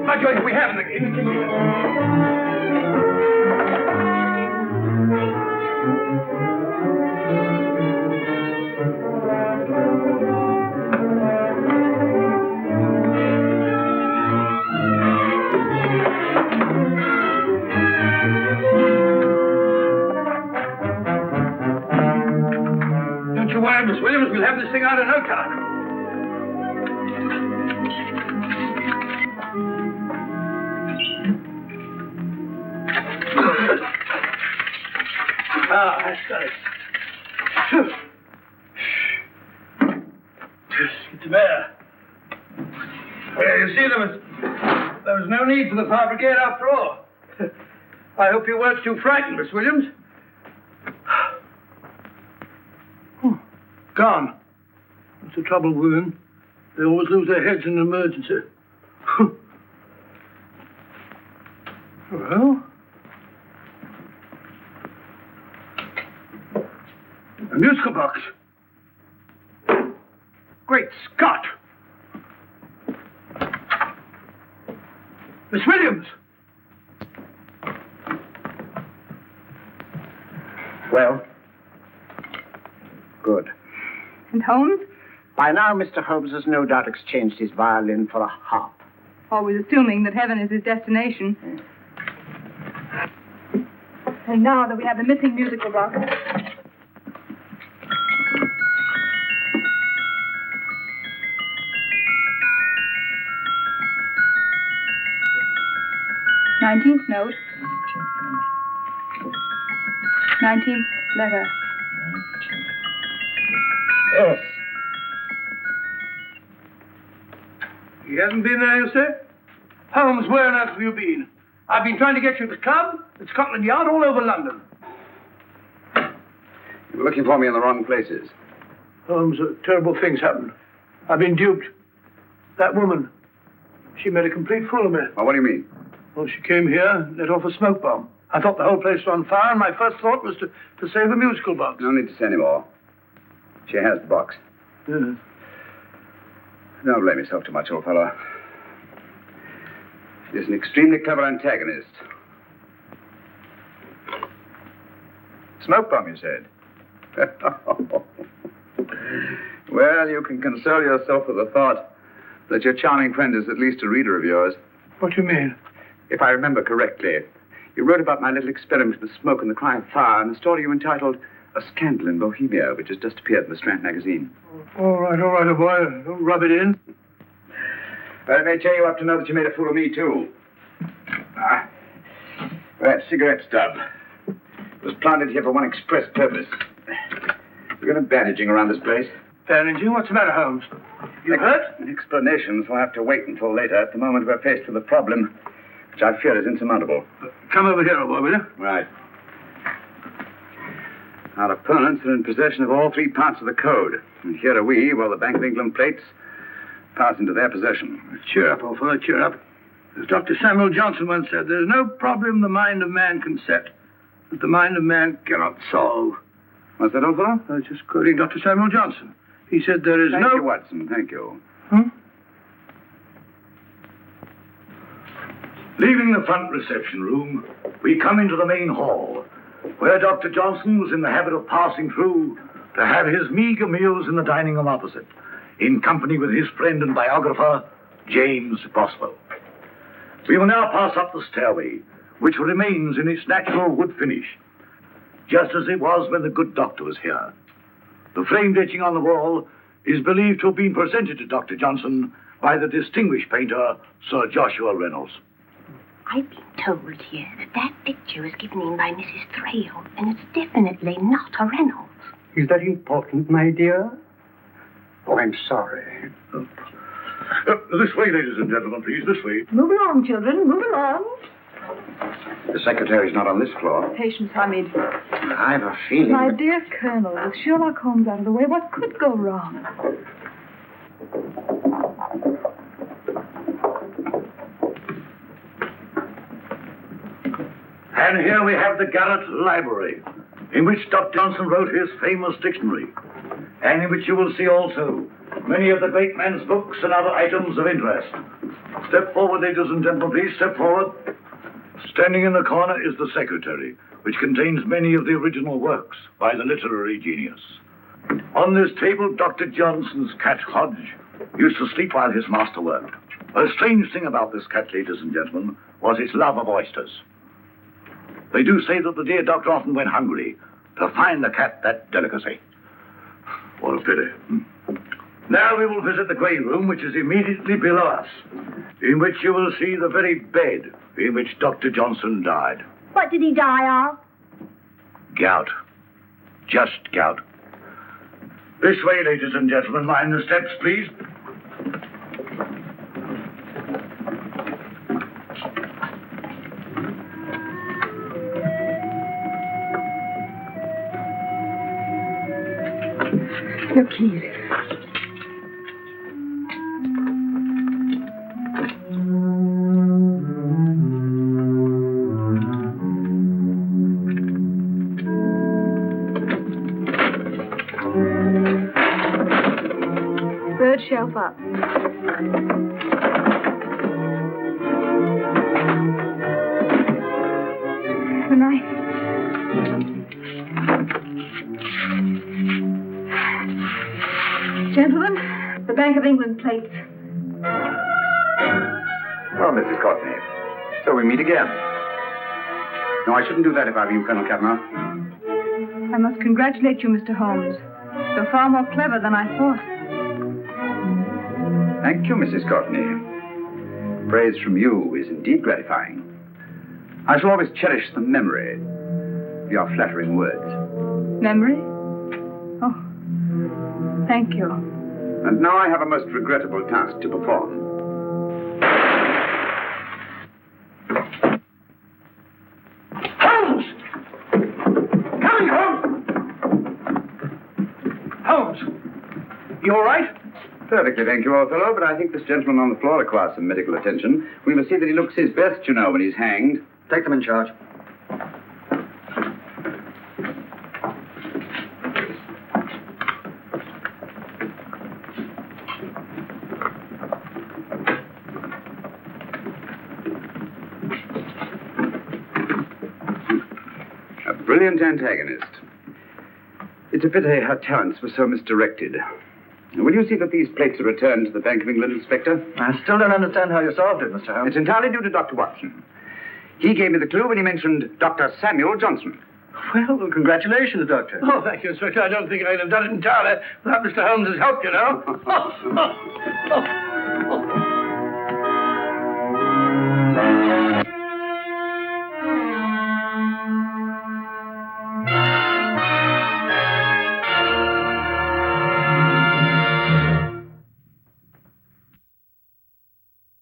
By George, we have in the kitchen. Don't you worry, Miss Williams. We'll have this thing out in no time. That's got it. Get to bear. Well, you see, there was no need for the fire brigade after all. I hope you weren't too frightened, Miss Williams. Gone. That's the trouble with women. They always lose their heads in an emergency. Well... a musical box. Well? Good. And Holmes? By now, Mr. Holmes has no doubt exchanged his violin for a harp. Always assuming that heaven is his destination. And now that we have the missing musical box. '19th note. 19th letter. Yes. He hasn't been there, you say? Holmes, where on earth have you been? I've been trying to get you at the club, at Scotland Yard, all over London. You were looking for me in the wrong places. Holmes, terrible things happened. I've been duped. That woman, she made a complete fool of me. Well, what do you mean? Well, she came here and let off a smoke bomb. I thought the whole place was on fire, and my first thought was to save the musical box. No need to say any more. She has the box. Yes. Don't blame yourself too much, old fellow. She's an extremely clever antagonist. Smoke bomb, you said? Well, you can console yourself with the thought that your charming friend is at least a reader of yours. What do you mean? If I remember correctly, you wrote about my little experiment with the smoke and the cry of fire in a story you entitled A Scandal in Bohemia, which has just appeared in the Strand magazine. All right, old boy. Don't rub it in. But it may cheer you up to know that you made a fool of me, too. That cigarette stub was planted here for one express purpose. We're going to bandaging around this place. Bandaging? What's the matter, Holmes? You hurt? Explanations will have to wait until later. At the moment, we're faced with a problem which I fear is insurmountable. Come over here, old boy, will you? Right. Our opponents are in possession of all three parts of the code. And here are we, while the Bank of England plates pass into their possession. Cheer up, old fellow, cheer up. As Dr. Samuel Johnson once said, there's no problem the mind of man can set that the mind of man cannot solve. What's that, old fellow? I was just quoting Dr. Samuel Johnson. He said there is Thank you, Watson. Thank you. Leaving the front reception room, we come into the main hall, where Dr. Johnson was in the habit of passing through to have his meager meals in the dining room opposite, in company with his friend and biographer, James Boswell. We will now pass up the stairway, which remains in its natural wood finish, just as it was when the good doctor was here. The framed etching on the wall is believed to have been presented to Dr. Johnson by the distinguished painter, Sir Joshua Reynolds. I've been told here that picture was given in by Mrs. Thrale, and it's definitely not a Reynolds. Is that important, my dear? Oh, I'm sorry. This way, ladies and gentlemen, please, this way. Move along, children, move along. The secretary's not on this floor. Patience, Hamid. I've a feeling... My dear Colonel, with Sherlock Holmes out of the way, what could go wrong? And here we have the Garrett Library, in which Dr. Johnson wrote his famous dictionary, and in which you will see also many of the great man's books and other items of interest. Step forward, ladies and gentlemen, please, step forward. Standing in the corner is the secretary, which contains many of the original works by the literary genius. On this table, Dr. Johnson's cat, Hodge, used to sleep while his master worked. A strange thing about this cat, ladies and gentlemen, was its love of oysters. They do say that the dear doctor often went hungry to find the cat that delicacy. What a pity. Now we will visit the grey room, which is immediately below us, in which you will see the very bed in which Dr. Johnson died. What did he die of? Gout. Just gout. This way, ladies and gentlemen. Mind the steps, please. Your keys. Third shelf up. The knife. Bank of England plates. Well, Mrs. Courtney, so we meet again. No, I shouldn't do that if I were you, Colonel Kavanagh. I must congratulate you, Mr. Holmes. You're far more clever than I thought. Thank you, Mrs. Courtney. Praise from you is indeed gratifying. I shall always cherish the memory of your flattering words. Memory? Oh, thank you. And now I have a most regrettable task to perform. Holmes! Coming, Holmes! Holmes! You all right? Perfectly, thank you, old fellow, but I think this gentleman on the floor requires some medical attention. We must see that he looks his best, you know, when he's hanged. Take them in charge. A brilliant antagonist. It's a pity her talents were so misdirected. Will you see that these plates are returned to the Bank of England, Inspector? I still don't understand how you solved it, Mr. Holmes. It's entirely due to Dr. Watson. He gave me the clue when he mentioned Dr. Samuel Johnson. Well, congratulations, Doctor. Oh, thank you, Inspector. I don't think I'd have done it entirely without Mr. Holmes' help, you know.